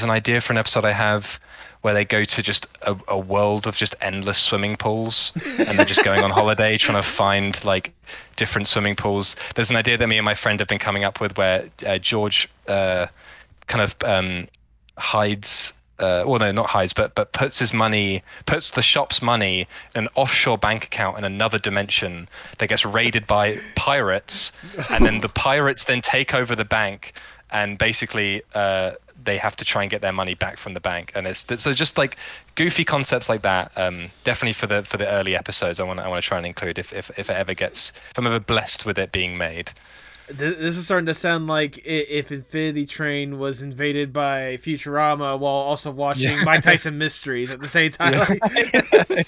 an idea for an episode I have where they go to just a world of just endless swimming pools, and they're just going on holiday trying to find like different swimming pools. There's an idea that me and my friend have been coming up with where George kind of hides, well, no, not hides, but puts the shop's money in an offshore bank account in another dimension that gets raided by pirates, and then the pirates then take over the bank, and basically they have to try and get their money back from the bank. And it's so just like goofy concepts like that. Definitely for the early episodes, I want to try and include if I'm ever blessed with it being made. This is starting to sound like if Infinity Train was invaded by Futurama while also watching Mike Tyson Mysteries at the same time.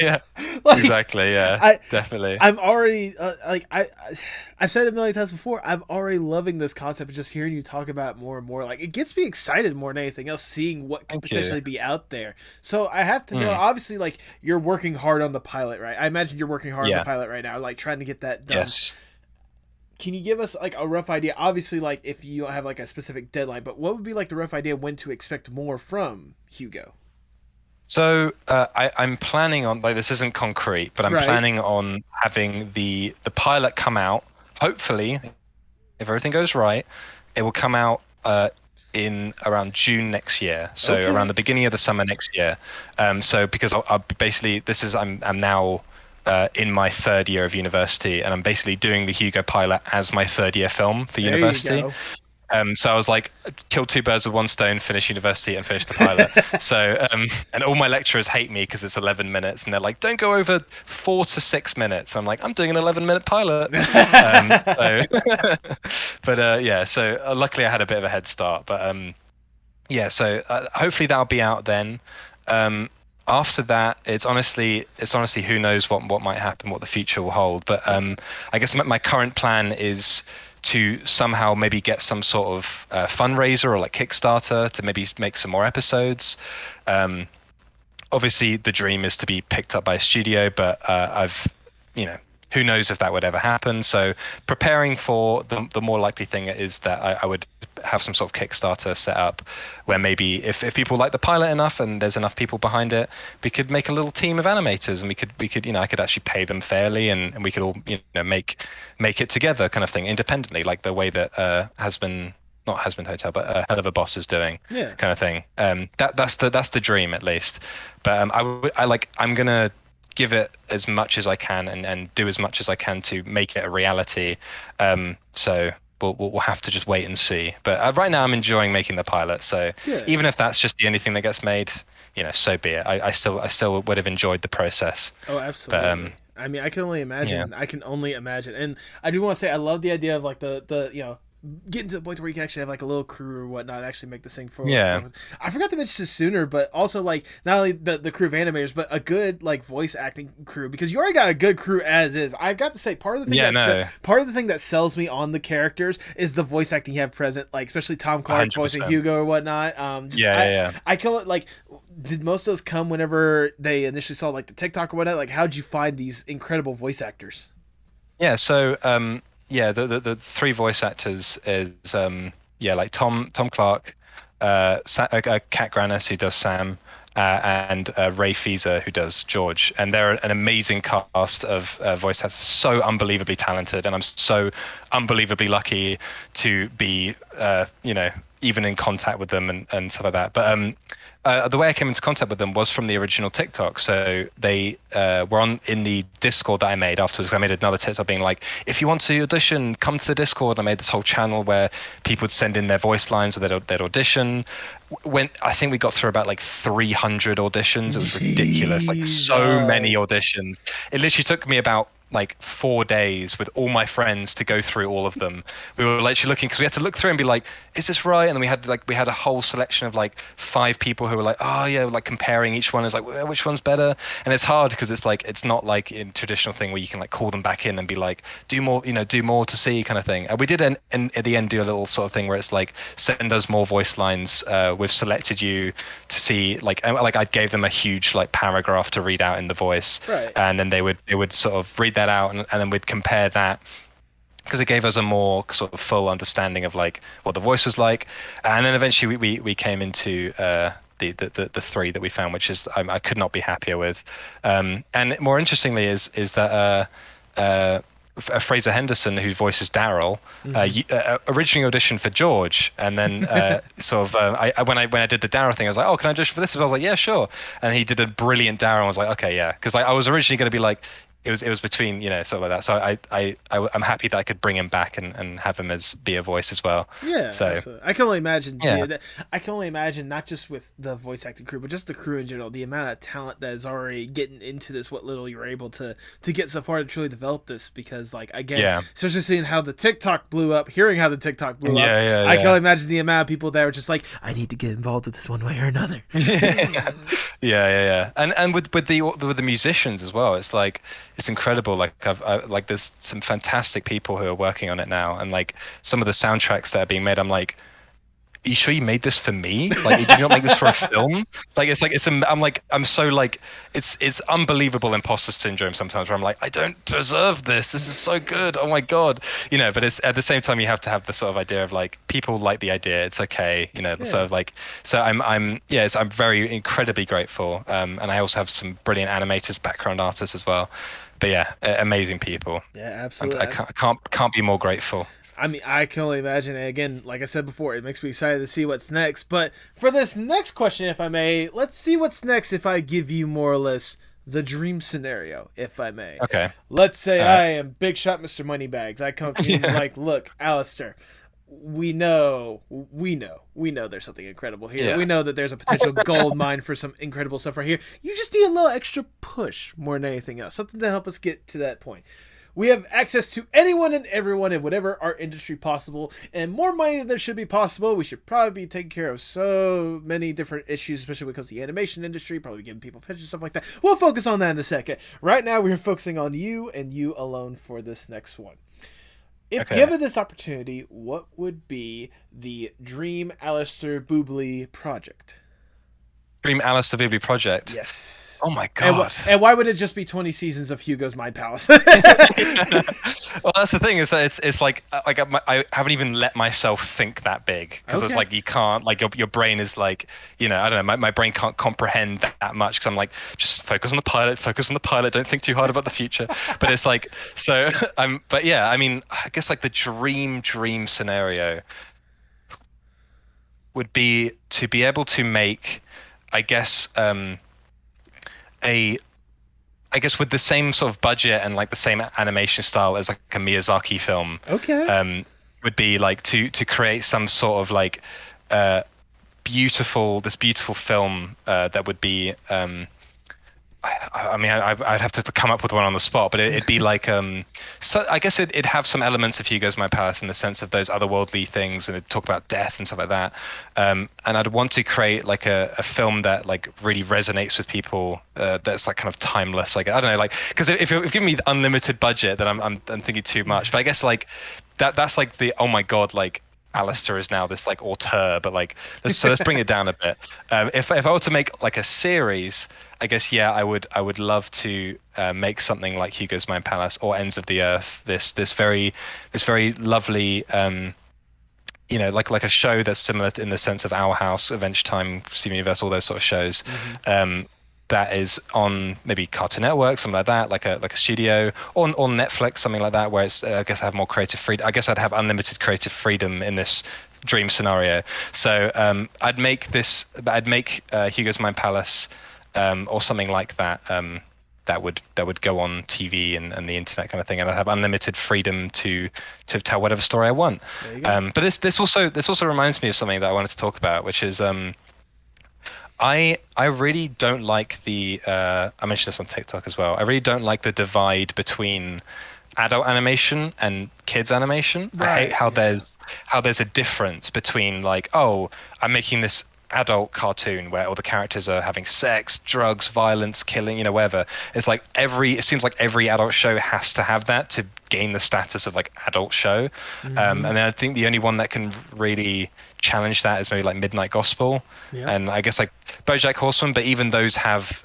Yeah, like, exactly. Yeah, definitely. I'm already I've said it a million times before. I'm already loving this concept of just hearing you talk about it more and more. Like it gets me excited more than anything else, seeing what could potentially be out there. So I have to know. Obviously, like you're working hard on the pilot, right? I imagine you're working hard on the pilot right now, like trying to get that done. Yes. Can you give us like a rough idea? Obviously, like if you don't have like a specific deadline, but what would be like the rough idea when to expect more from Hugo? So I'm planning on, like, this isn't concrete, but I'm planning on having the pilot come out. Hopefully, if everything goes right, it will come out in around June next year. So around the beginning of the summer next year. So because I'll basically I'm now in my third year of university, and I'm basically doing the Hugo pilot as my third year film for university. So I was like, kill two birds with one stone, finish university and finish the pilot. So, and all my lecturers hate me because it's 11 minutes, and they're like, don't go over 4 to 6 minutes. I'm like, I'm doing an 11-minute pilot. So luckily I had a bit of a head start, but so hopefully that'll be out then. After that, it's honestly who knows what might happen, what the future will hold. But I guess my current plan is to somehow maybe get some sort of fundraiser or like Kickstarter to maybe make some more episodes. Obviously, the dream is to be picked up by a studio, but who knows if that would ever happen. So preparing for the more likely thing is that I would have some sort of Kickstarter set up where maybe if people like the pilot enough and there's enough people behind it, we could make a little team of animators, and we could I could actually pay them fairly, and we could all make it together kind of thing independently, like the way that not Husband Hotel, but Hell of a Boss is doing, kind of thing. That's the dream at least. But I'm gonna give it as much as I can and do as much as I can to make it a reality. So we'll have to just wait and see. But right now I'm enjoying making the pilot. So even if that's just the only thing that gets made, so be it. I still would have enjoyed the process. Oh, absolutely. But, I mean, I can only imagine. Yeah. I can only imagine. And I do want to say I love the idea of like the getting to the point where you can actually have like a little crew or whatnot, actually make this thing for. I forgot to mention this sooner, but also like not only the crew of animators, but a good like voice acting crew, because you already got a good crew as is. I've got to say part of the thing part of the thing that sells me on the characters is the voice acting you have present, like especially Tom Clark 100%. Voicing Hugo or whatnot. I call it like. Did most of those come whenever they initially saw like the TikTok or whatnot? Like, how'd you find these incredible voice actors? Yeah, so the 3 voice actors is like Tom Clark, Kat Grannis who does Sam, and Ray Feezer who does George, and they're an amazing cast of voice actors, so unbelievably talented, and I'm so unbelievably lucky to be, even in contact with them and stuff like that. But the way I came into contact with them was from the original TikTok. So they were in the Discord that I made afterwards. I made another TikTok being like, if you want to audition, come to the Discord. I made this whole channel where people would send in their voice lines or they'd audition. When I think we got through about like 300 auditions. It was ridiculous, like so many auditions. It literally took me about like 4 days with all my friends to go through all of them. We were literally looking because we had to look through and be like, is this right? And then we had a whole selection of like 5 people who were like, oh yeah, like comparing each one is like, well, which one's better? And it's hard because it's like, it's not like in traditional thing where you can like call them back in and be like, do more to see kind of thing. And we did at the end do a little sort of thing where it's like, send us more voice lines. We've selected you to see like I gave them a huge like paragraph to read out in the voice, Right. and then they would sort of read that out, and then we'd compare that because it gave us a more sort of full understanding of like what the voice was like, and then eventually we came into the 3 that we found, which is I could not be happier with, and more interestingly is that Fraser Henderson, who voices Daryl, originally auditioned for George, and then when I did the Daryl thing, I was like, oh, can I audition for this? And I was like, yeah, sure. And he did a brilliant Daryl. I was like, okay, yeah, because I was originally going to be like, it was between sort of like that. So I'm happy that I could bring him back and have him be a voice as well. Yeah, So absolutely. I can only imagine. yeah. I can only imagine not just with the voice acting crew, but just the crew in general. The amount of talent that is already getting into this. What little you're able to get so far to truly develop this. Because like again, Yeah. especially seeing how the TikTok blew up, hearing how the TikTok blew up, Yeah, I can only imagine the amount of people that were just like, I need to get involved with this one way or another. Yeah. And with the musicians as well, it's like it's incredible. Like I like there's some fantastic people who are working on it now, and like some of the soundtracks that are being made, I'm like, are you sure you made this for me? Like, did you not make this for a film? Like, I'm so like, it's unbelievable imposter syndrome sometimes where I'm like, I don't deserve this. This is so good. Oh my God. But it's at the same time, you have to have the sort of idea of like, people like the idea. It's okay. The sort of like, so I'm very incredibly grateful. And I also have some brilliant animators, background artists as well. But yeah, amazing people. Yeah, absolutely. I can't be more grateful. I mean, I can only imagine. And again, like I said before, it makes me excited to see what's next. But for this next question, if I may, let's see what's next if I give you more or less the dream scenario, if I may. Okay. Let's say I am Big Shot Mr. Moneybags. I come to you like, look, Alistair, we know there's something incredible here. Yeah. We know that there's a potential gold mine for some incredible stuff right here. You just need a little extra push more than anything else. Something to help us get to that point. We have access to anyone and everyone in whatever art industry possible, and more money than should be possible. We should probably be taking care of so many different issues, especially because of the animation industry, probably giving people pitches, stuff like that. We'll focus on that in a second. Right now, we're focusing on you and you alone for this next one. If given this opportunity, what would be the Dream Alistair Boubli project? Dream Alistair Boubli project? Yes. Oh my God. And why would it just be 20 seasons of Hugo's Mind Palace? Well, that's the thing, is that it's like I haven't even let myself think that big, because it's like you can't, like your brain is like, I don't know, my brain can't comprehend that much, because I'm like, just focus on the pilot, don't think too hard about the future. But it's like, so but yeah, I mean, I guess like the dream scenario would be to be able to make, I guess, I guess with the same sort of budget and like the same animation style as like a Miyazaki film. Okay. Would be like to create some sort of like beautiful film that would be I mean, I'd have to come up with one on the spot, but it'd be like, so I guess it'd have some elements of Hugo's My Palace in the sense of those otherworldly things, and it'd talk about death and stuff like that. And I'd want to create like a film that like really resonates with people, that's like kind of timeless. Like, I don't know, like, because if you're giving me the unlimited budget, then I'm thinking too much. But I guess like that's like the, oh my God, like, Alistair is now this like auteur, but like let's bring it down a bit. If I were to make like a series, I guess I would love to make something like Hugo's Mind Palace or Ends of the Earth. This very lovely like a show that's similar in the sense of Our House, Adventure Time, Steven Universe, all those sort of shows. Mm-hmm. That is on maybe Cartoon Network, something like that, like a studio, or Netflix, something like that, where it's I guess I have more creative freedom. I guess I'd have unlimited creative freedom in this dream scenario. So I'd make Hugo's Mind Palace, or something like that. That would go on TV and the internet kind of thing, and I'd have unlimited freedom to tell whatever story I want. There you go. But this also reminds me of something that I wanted to talk about, which is I really don't like the I mentioned this on TikTok as well. I really don't like the divide between adult animation and kids animation. I hate Right. how there's a difference between like, oh, I'm making this adult cartoon where all the characters are having sex, drugs, violence, killing, whatever. It's like it seems like every adult show has to have that to gain the status of like adult show. Mm-hmm. And then I think the only one that can really challenge that is maybe like Midnight Gospel, Yep. and I guess like BoJack Horseman. But even those have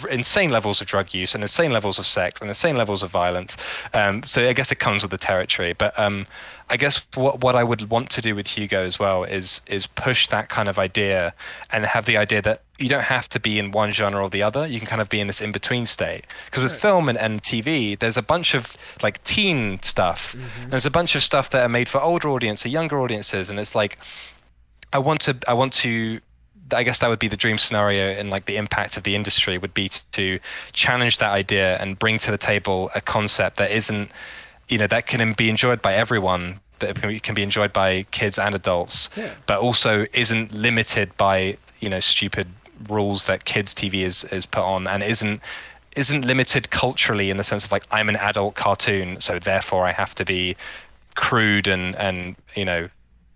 insane levels of drug use and insane levels of sex and insane levels of violence. So I guess it comes with the territory. But I guess what I would want to do with Hugo as well is push that kind of idea and have the idea that you don't have to be in one genre or the other. You can kind of be in this in between state. Because with Right. film and TV, there's a bunch of like teen stuff. Mm-hmm. There's a bunch of stuff that are made for older audience or younger audiences, and it's like I want to. I guess that would be the dream scenario, and like the impact of the industry would be to challenge that idea and bring to the table a concept that isn't, that can be enjoyed by everyone, that can be enjoyed by kids and adults, Yeah. but also isn't limited by, stupid rules that kids TV is put on, and isn't limited culturally in the sense of like, I'm an adult cartoon, so therefore I have to be crude and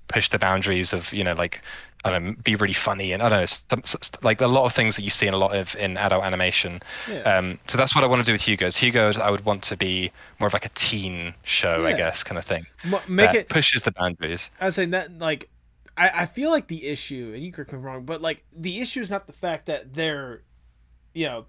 push the boundaries of like, I don't know, be really funny, and I don't know, like a lot of things that you see in a lot of in adult animation. Yeah. So that's what I want to do with Hugo's. Hugo's, I would want to be more of like a teen show, I Yeah. guess, kind of thing Make that it. pushes the boundaries. I was saying that like, I feel like the issue, and you correct me if I'm wrong, but like the issue is not the fact that they're,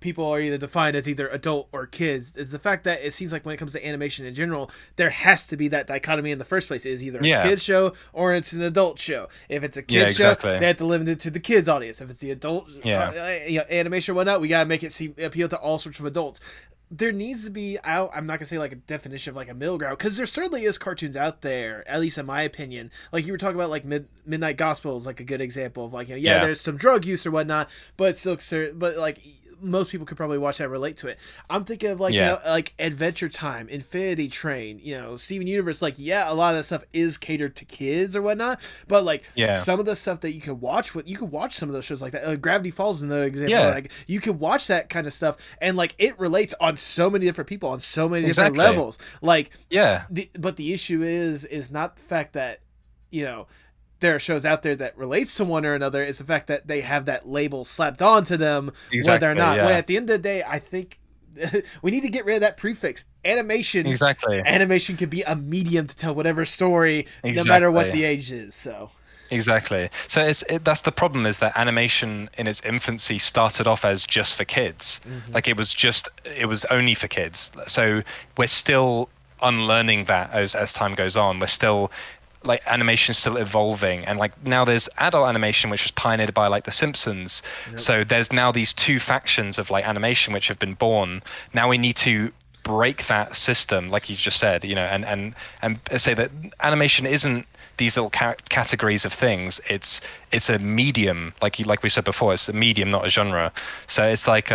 people are either defined as either adult or kids. It's the fact that it seems like when it comes to animation in general, there has to be that dichotomy in the first place. It is either a Yeah. kid show or it's an adult show. If it's a Yeah, kid show, exactly. they have to limit it to the kids audience. If it's the adult Yeah. animation or whatnot, we gotta make it appeal to all sorts of adults. There needs to be, I'm not gonna say like a definition of like a middle ground, because there certainly is cartoons out there, at least in my opinion, like you were talking about, like Midnight Gospel is like a good example of like, Yeah. there's some drug use or whatnot, but still, but like most people could probably watch that and relate to it. I'm thinking of like, Yeah. like Adventure Time, Infinity Train, Steven Universe. Like, yeah, a lot of that stuff is catered to kids or whatnot, but like Yeah. some of the stuff that you can watch, you can watch some of those shows like that. Gravity Falls is another example. Yeah. Like you can watch that kind of stuff, and like it relates on so many different people on so many different Exactly. levels. Like, Yeah. but the issue is not the fact that there are shows out there that relates to one or another. It's the fact that they have that label slapped onto them, whether or Exactly, not. yeah. When at the end of the day, I think we need to get rid of that prefix. Animation. Exactly. Animation can be a medium to tell whatever story, no matter what the age is. So. Exactly. So that's the problem, is that animation in its infancy started off as just for kids. Like it was only for kids. So we're still unlearning that as time goes on. We're still like animation's still evolving, and like now there's adult animation, which was pioneered by like The Simpsons. Yep. So there's now these two factions of like animation which have been born. Now we need to break that system, like you just said, and say that animation isn't these little categories of things. It's a medium, like we said before. It's a medium, not a genre. So it's like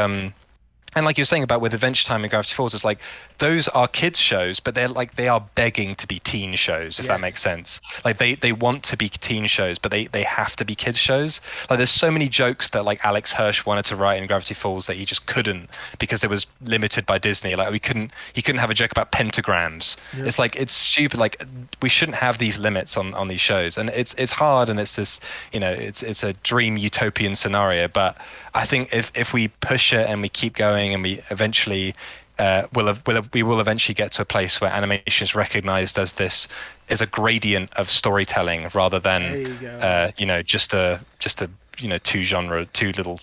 and like you're saying about with Adventure Time and Gravity Falls, it's like those are kids shows, but they are begging to be teen shows, if that Yes. makes sense. Like they want to be teen shows, but they have to be kids shows. Like there's so many jokes that like Alex Hirsch wanted to write in Gravity Falls that he just couldn't, because it was limited by Disney. Like he couldn't have a joke about pentagrams. Yep. It's like, it's stupid. Like we shouldn't have these limits on these shows, and it's hard, and it's this, it's a dream utopian scenario. But I think if we push it and we keep going, and we eventually we will eventually get to a place where animation is recognized as a gradient of storytelling, rather than There you go. just a two little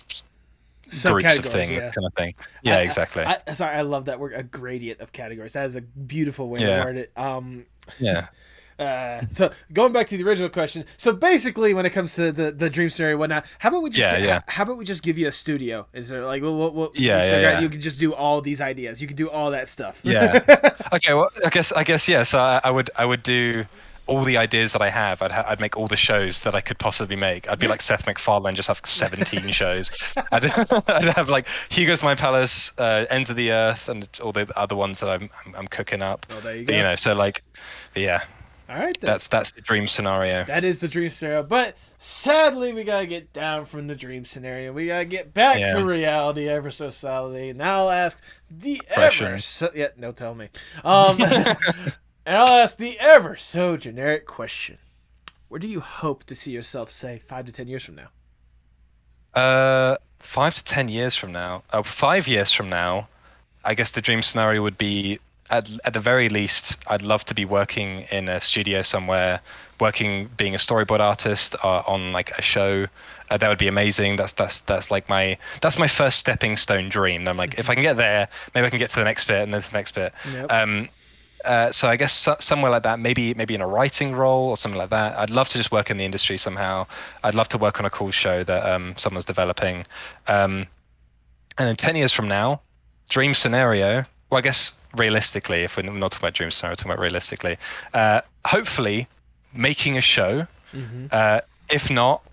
groups of things, yeah. kind of thing. Yeah, exactly. Sorry, I love that word, a gradient of categories. That is a beautiful way to Yeah. word it. Yeah. So going back to the original question, so basically, when it comes to the dream scenario and whatnot, how about we just how about we just give you a studio? Is there like you can just do all these ideas, you can do all that stuff. Yeah. Okay. Well, I guess yeah. So I would do all the ideas that I have. I'd make all the shows that I could possibly make. I'd be like Seth MacFarlane, just have 17 shows. I'd have like Hugo's Mind Palace, Ends of the Earth, and all the other ones that I'm cooking up. Well, there you go. But, so like, yeah. All right. That's the dream scenario. That is the dream scenario. But sadly, we gotta get down from the dream scenario. We gotta get back to reality ever so solidly. And now I'll ask the no, tell me. And I'll ask the ever so generic question: where do you hope to see yourself, say, 5 to 10 years from now? 5 to 10 years from now. 5 years from now, I guess the dream scenario would be, at the very least, I'd love to be working in a studio somewhere, being a storyboard artist on like a show. That would be amazing. That's like my first stepping stone dream. I'm like, if I can get there, maybe I can get to the next bit and then to the next bit. Yep. So I guess somewhere like that, maybe in a writing role or something like that. I'd love to just work in the industry somehow. I'd love to work on a cool show that someone's developing. And then 10 years from now, dream scenario. Well, I guess realistically, if we're not talking about dream scenario, we're talking about realistically. Hopefully, making a show. Mm-hmm. If not,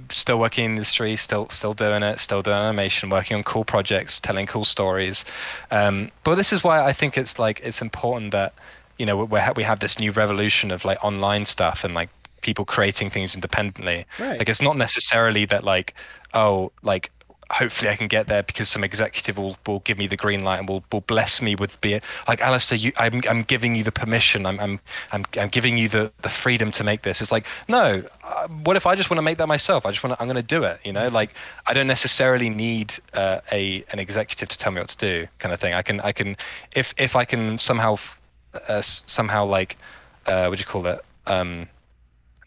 still working in the industry, still doing it, still doing animation, working on cool projects, telling cool stories. But this is why I think it's important that we have this new revolution of like online stuff and like people creating things independently. Right. Like it's not necessarily that like hopefully I can get there because some executive will give me the green light and will bless me with like, Alistair, I'm giving you the permission. I'm giving you the freedom to make this. It's like, no, what if I just want to make that myself? I'm going to do it. Like I don't necessarily need an executive to tell me what to do, kind of thing. I can if I can somehow like what do you call it?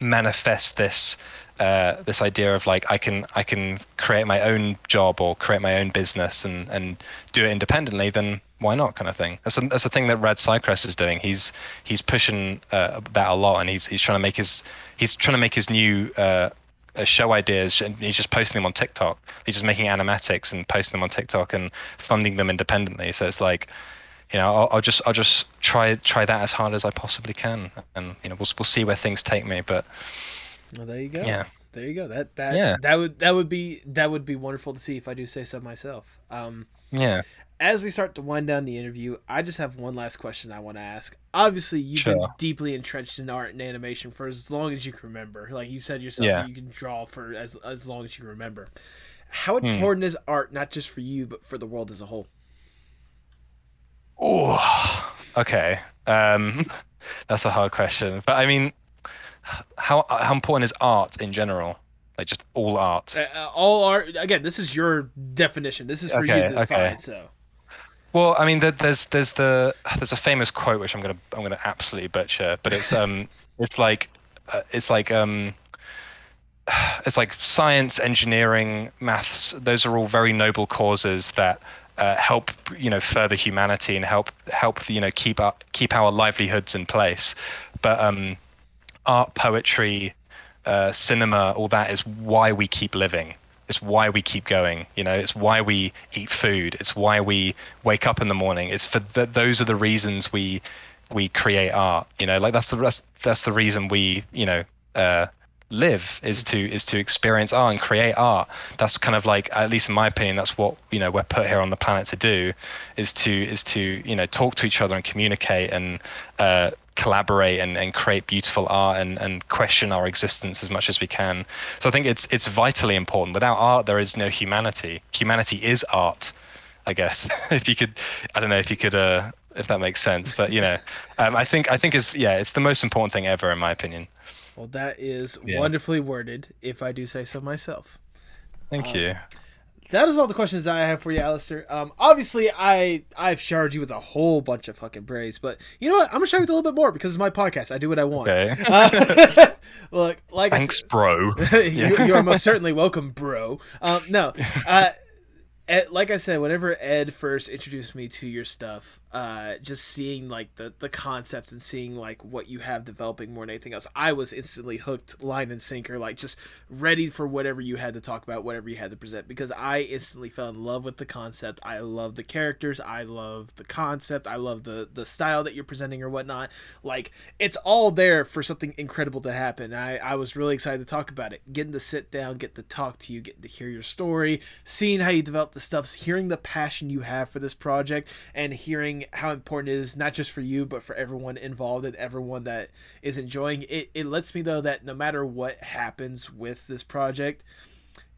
Manifest this idea of like I can create my own job or create my own business and do it independently, then why not, kind of thing. That's the thing that Rad Cycrest is doing. He's pushing that a lot, and he's trying to make his new show ideas, and he's just posting them on TikTok. He's just making animatics and posting them on TikTok and funding them independently. So it's like, I'll just try that as hard as I possibly can, and we'll see where things take me. But well, there you go. Yeah, there you go. That would be wonderful to see, if I do say so myself. Yeah. As we start to wind down the interview, I just have one last question I want to ask. Obviously, you've been deeply entrenched in art and animation for as long as you can remember. Like you said yourself, you can draw for as long as you can remember. How important is art, not just for you, but for the world as a whole? Oh, okay. That's a hard question. But I mean, how important is art in general? Like just all art? All art. Again, this is your definition. This is for you to define. So. Well, I mean, there's a famous quote which I'm gonna absolutely butcher, but it's like science, engineering, maths. Those are all very noble causes that help further humanity and help keep our livelihoods in place. But art, poetry, cinema, all that is why we keep living. It's why we keep going. It's why we eat food. It's why we wake up in the morning. It's for those are the reasons we create art. Like that's the reason we live is to experience art and create art. That's kind of like, at least in my opinion, that's what we're put here on the planet to do, is to talk to each other and communicate and collaborate and create beautiful art and question our existence as much as we can. So I think it's vitally important. Without art, there is no humanity. Humanity is art, I guess. If that makes sense. But I think it's the most important thing ever, in my opinion. Well, that is wonderfully worded, if I do say so myself. Thank you. That is all the questions that I have for you, Alistair. Obviously, I've showered you with a whole bunch of fucking praise, but you know what? I'm gonna shower you with a little bit more because it's my podcast. I do what I want. Okay. Look, like thanks, bro. You are most certainly welcome, bro. No. Like I said, whenever Ed first introduced me to your stuff, just seeing like the concept and seeing like what you have developing more than anything else, I was instantly hooked, line and sinker, like just ready for whatever you had to talk about, whatever you had to present, because I instantly fell in love with the concept. I love the characters, I love the concept, I love the style that you're presenting or whatnot. Like, it's all there for something incredible to happen. I was really excited to talk about it, getting to sit down, get to talk to you, getting to hear your story, seeing how you develop the stuff, hearing the passion you have for this project, and hearing how important it is, not just for you, but for everyone involved and everyone that is enjoying it. It lets me know that no matter what happens with this project,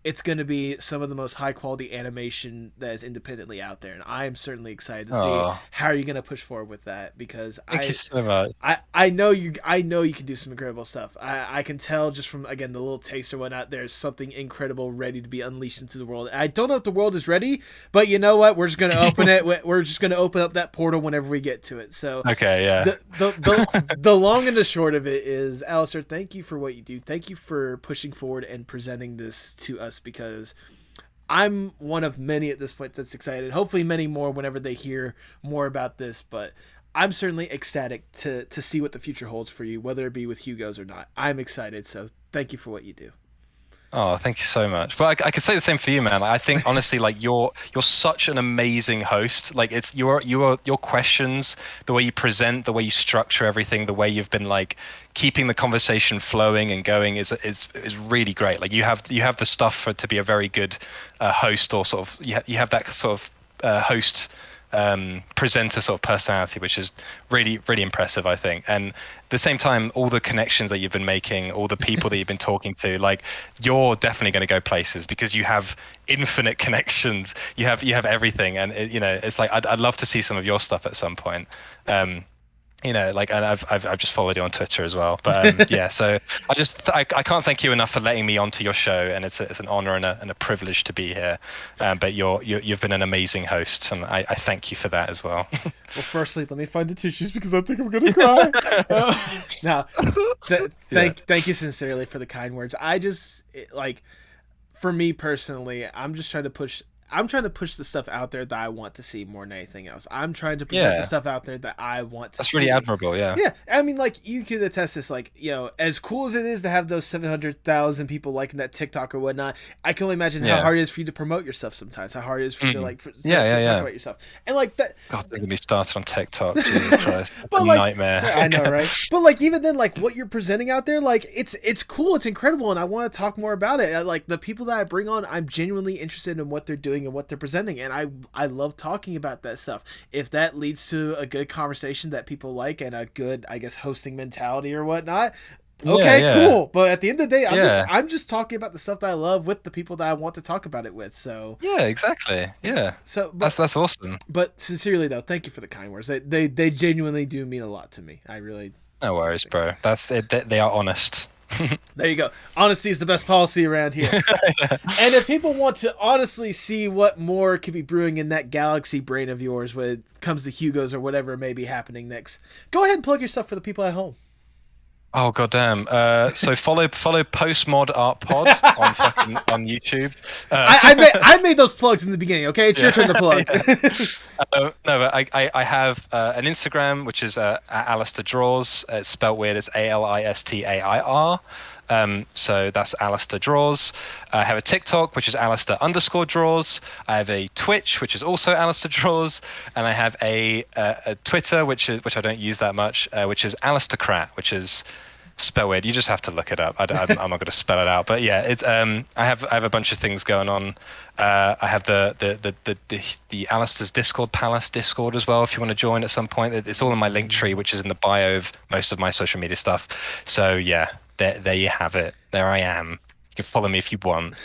it's going to be some of the most high quality animation that is independently out there, and I am certainly excited to see how you're going to push forward with that, because Thank you so much. I know you can do some incredible stuff. I can tell just from, again, the little taste or whatnot, there's something incredible ready to be unleashed into the world. I don't know if the world is ready, but you know what? We're just going to open it. We're just going to open up that portal whenever we get to it. So okay, yeah. The long and the short of it is, Alistair, thank you for what you do. Thank you for pushing forward and presenting this to us, because I'm one of many at this point that's excited. Hopefully many more whenever they hear more about this, but I'm certainly ecstatic to see what the future holds for you, whether it be with Hugo's or not. I'm excited, so thank you for what you do. Oh, thank you so much. But I could say the same for you, man. Like, I think honestly, like you're such an amazing host. Like it's your questions, the way you present, the way you structure everything, the way you've been like keeping the conversation flowing and going is really great. Like you have the stuff for to be a very good host, or sort of you have that sort of host presenter sort of personality, which is really, really impressive, I think. And at the same time, all the connections that you've been making, all the people that you've been talking to, like you're definitely going to go places because you have infinite connections. You have everything, and it's like I'd love to see some of your stuff at some point. Like, and I've just followed you on Twitter as well. But yeah, so I can't thank you enough for letting me onto your show, and it's an honor and a privilege to be here. But you've been an amazing host, and I thank you for that as well. Well, firstly, let me find the tissues because I think I'm gonna cry. Now, thank you sincerely for the kind words. For me personally, I'm trying to push the stuff out there that I want to see more than anything else. I'm trying to present the stuff out there that I want to see. That's really admirable, yeah. Yeah, I mean, like, you could attest this, like, as cool as it is to have those 700,000 people liking that TikTok or whatnot, I can only imagine how hard it is for you to promote yourself sometimes, how hard it is for you to, like, talk about yourself. And, like, that... God, they're going to be started on TikTok, Jesus Christ. But a nightmare. I know, right? But, like, even then, like, what you're presenting out there, like, it's cool, it's incredible, and I want to talk more about it. Like, the people that I bring on, I'm genuinely interested in what they're doing and what they're presenting, and I love talking about that stuff. If that leads to a good conversation that people like and a good, I guess, hosting mentality or whatnot, okay, cool. But at the end of the day, I'm just talking about the stuff that I love with the people that I want to talk about it with. So yeah, exactly. Yeah. So that's awesome. But sincerely though, thank you for the kind words. They genuinely do mean a lot to me. I really. No worries, bro. That's it. They are honest. There you go. Honesty is the best policy around here. And if people want to honestly see what more could be brewing in that galaxy brain of yours when it comes to Hugo's or whatever may be happening next, go ahead and plug your stuff for the people at home. Oh goddamn! So follow Postmod Art Pod on YouTube. I made those plugs in the beginning. Okay, it's your turn to plug. No, but I have an Instagram which is alistairdraws. It's spelled weird. It's ALISTAIR. So that's alistairdraws. I have a TikTok which is alistair_draws. I have a Twitch which is also alistairdraws, and I have a Twitter which I don't use that much, which is alistaircrat, which is spell weird. You just have to look it up. I'm not going to spell it out, but yeah, it's I have a bunch of things going on. I have the Alistair's Discord Palace Discord as well. If you want to join at some point, it's all in my link tree, which is in the bio of most of my social media stuff. So yeah, there you have it. There I am. You can follow me if you want.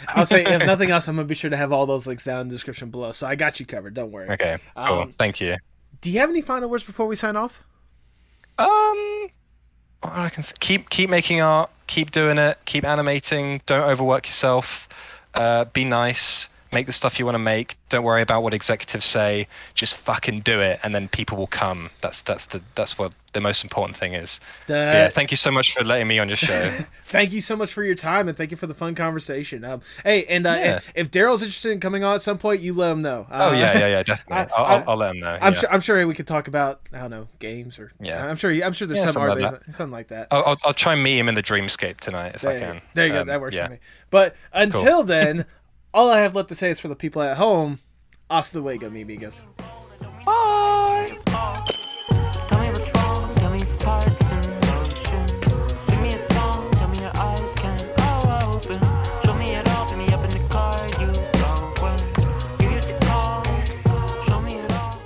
I'll say, if nothing else, I'm gonna be sure to have all those links down in the description below. So I got you covered. Don't worry. Okay. Cool. Thank you. Do you have any final words before we sign off? I can keep making art, keep doing it, keep animating. Don't overwork yourself. Be nice. Make the stuff you want to make. Don't worry about what executives say. Just fucking do it, and then people will come. That's what the most important thing is. But yeah, That thank you so much for letting me on your show. Thank you so much for your time, and thank you for the fun conversation. Hey, and Yeah. if Daryl's interested in coming on at some point, you let him know. Oh yeah, definitely. I'll let them know. I'm sure we could talk about, I don't know, games, or Yeah. I'm sure there's some something like art, something like that. I'll try and meet him in the dreamscape tonight if I can. There you go. That works yeah. for me. But until Cool. then, all I have left to say is for the people at home, hasta luego, mi amigos. Bye. Tell me what's wrong, tell me sparks in motion. Sing me a song, tell me your eyes can't go open. Show me it all, pick me up in the car you drove when you used to call. Show me it all.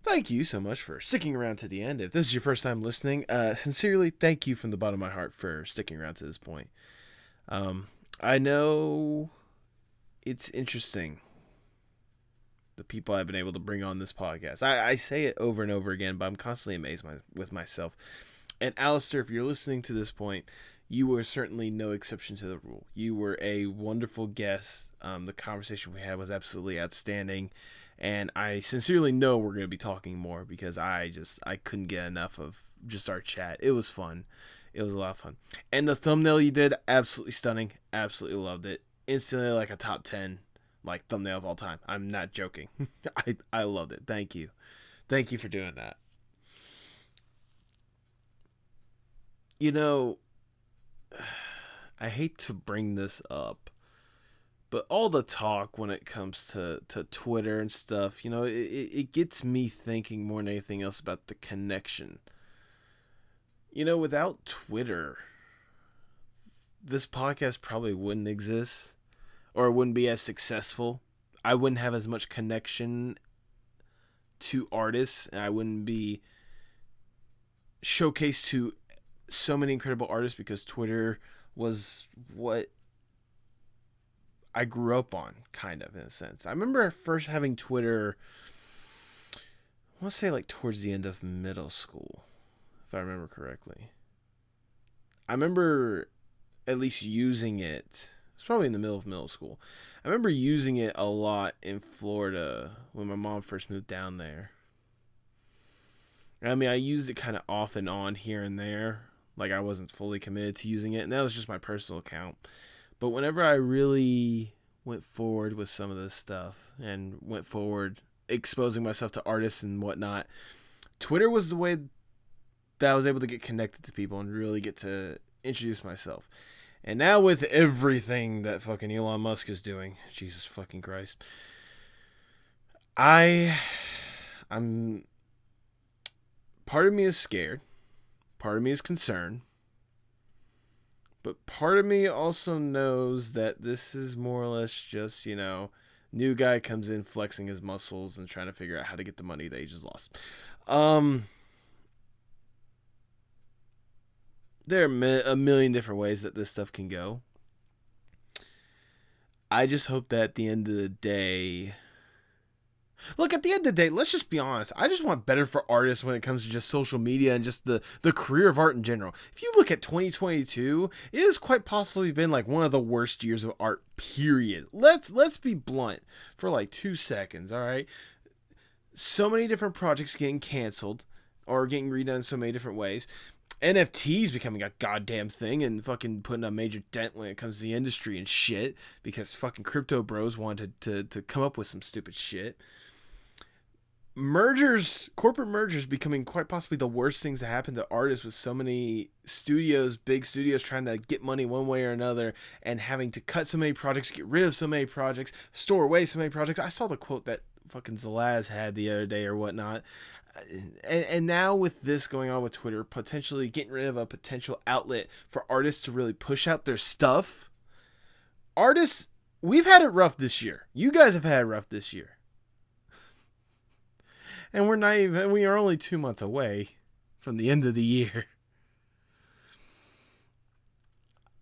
Thank you so much for sticking around to the end. If this is your first time listening, sincerely, thank you from the bottom of my heart for sticking around to this point. I know it's interesting, the people I've been able to bring on this podcast. I say it over and over again, but I'm constantly amazed with myself. And Alistair, if you're listening to this point, you were certainly no exception to the rule. You were a wonderful guest. The conversation we had was absolutely outstanding. And I sincerely know we're going to be talking more, because I couldn't get enough of just our chat. It was fun. It was a lot of fun. And the thumbnail you did, absolutely stunning. Absolutely loved it. Instantly like a top 10 like thumbnail of all time. I'm not joking. I loved it. Thank you. Thank you for doing that. You know, I hate to bring this up, but all the talk when it comes to Twitter and stuff, it gets me thinking more than anything else about the connection. Without Twitter, this podcast probably wouldn't exist, or it wouldn't be as successful. I wouldn't have as much connection to artists, and I wouldn't be showcased to so many incredible artists, because Twitter was what I grew up on, kind of, in a sense. I remember first having Twitter, I want to say like towards the end of middle school, if I remember correctly. I remember at least using it. It's probably in the middle of middle school. I remember using it a lot in Florida when my mom first moved down there. I mean, I used it kind of off and on here and there. Like, I wasn't fully committed to using it, and that was just my personal account. But whenever I really went forward with some of this stuff and went forward exposing myself to artists and whatnot, Twitter was the way that I was able to get connected to people and really get to introduce myself. And now with everything that fucking Elon Musk is doing, Jesus fucking Christ, I'm part of me is scared, part of me is concerned, but part of me also knows that this is more or less just, new guy comes in flexing his muscles and trying to figure out how to get the money that he just lost. There are a million different ways that this stuff can go. I just hope that at the end of the day... Look, at the end of the day, let's just be honest. I just want better for artists when it comes to just social media and just the career of art in general. If you look at 2022, it has quite possibly been like one of the worst years of art, period. Let's be blunt for like 2 seconds, all right? So many different projects getting canceled or getting redone so many different ways. NFTs becoming a goddamn thing and fucking putting a major dent when it comes to the industry and shit, because fucking crypto bros wanted to come up with some stupid shit. Corporate mergers becoming quite possibly the worst things that happen to artists, with so many studios, big studios, trying to get money one way or another and having to cut so many projects, get rid of so many projects, store away so many projects. I saw the quote that fucking Zalaz had the other day or whatnot. And now with this going on with Twitter, potentially getting rid of a potential outlet for artists to really push out their stuff. Artists, we've had it rough this year. You guys have had it rough this year. And we are only 2 months away from the end of the year.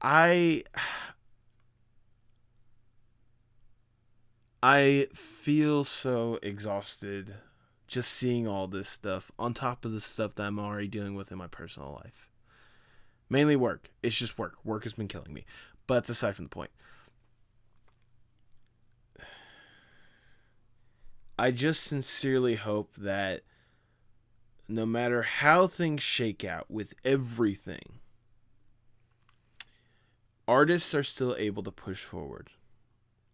I feel so exhausted just seeing all this stuff on top of the stuff that I'm already dealing with in my personal life. Mainly work. It's just work. Work has been killing me. But that's aside from the point. I just sincerely hope that no matter how things shake out with everything, artists are still able to push forward.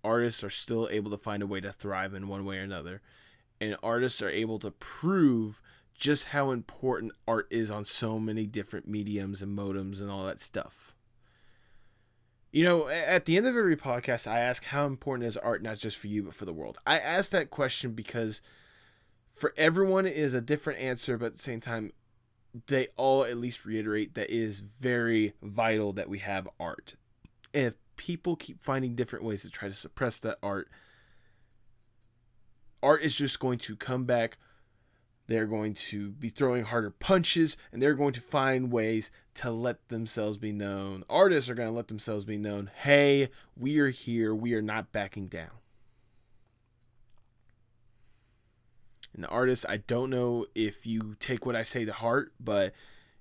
Artists are still able to find a way to thrive in one way or another. And artists are able to prove just how important art is on so many different mediums and modems and all that stuff. You know, at the end of every podcast, I ask how important is art, not just for you, but for the world. I ask that question because for everyone it is a different answer, but at the same time, they all at least reiterate that it is very vital that we have art. And if people keep finding different ways to try to suppress that art is just going to come back. They're going to be throwing harder punches, and they're going to find ways to let themselves be known. Artists are going to let themselves be known. Hey, we are here. We are not backing down. And the artists, I don't know if you take what I say to heart, but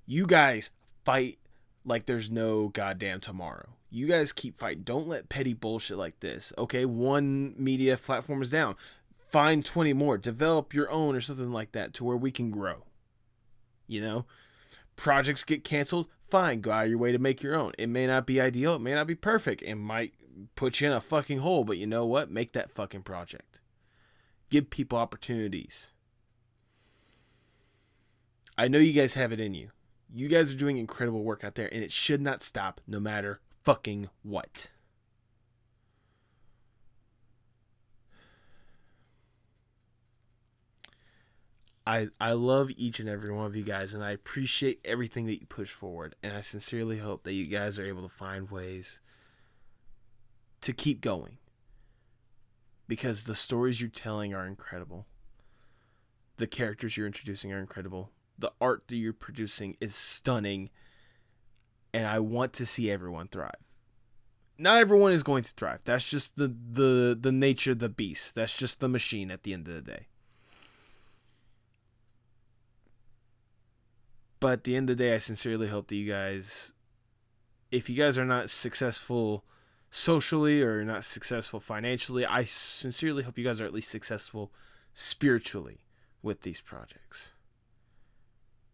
you guys fight like there's no goddamn tomorrow. You guys keep fighting. Don't let petty bullshit like this. Okay, one media platform is down. Find 20 more. Develop your own or something like that to where we can grow. You know? Projects get canceled. Fine. Go out of your way to make your own. It may not be ideal. It may not be perfect. It might put you in a fucking hole. But you know what? Make that fucking project. Give people opportunities. I know you guys have it in you. You guys are doing incredible work out there. And it should not stop no matter fucking what. I love each and every one of you guys, and I appreciate everything that you push forward, and I sincerely hope that you guys are able to find ways to keep going, because the stories you're telling are incredible. The characters you're introducing are incredible. The art that you're producing is stunning, and I want to see everyone thrive. Not everyone is going to thrive. That's just the nature of the beast. That's just the machine at the end of the day. But at the end of the day, I sincerely hope that you guys, if you guys are not successful socially or not successful financially, I sincerely hope you guys are at least successful spiritually with these projects.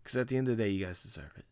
Because at the end of the day, you guys deserve it.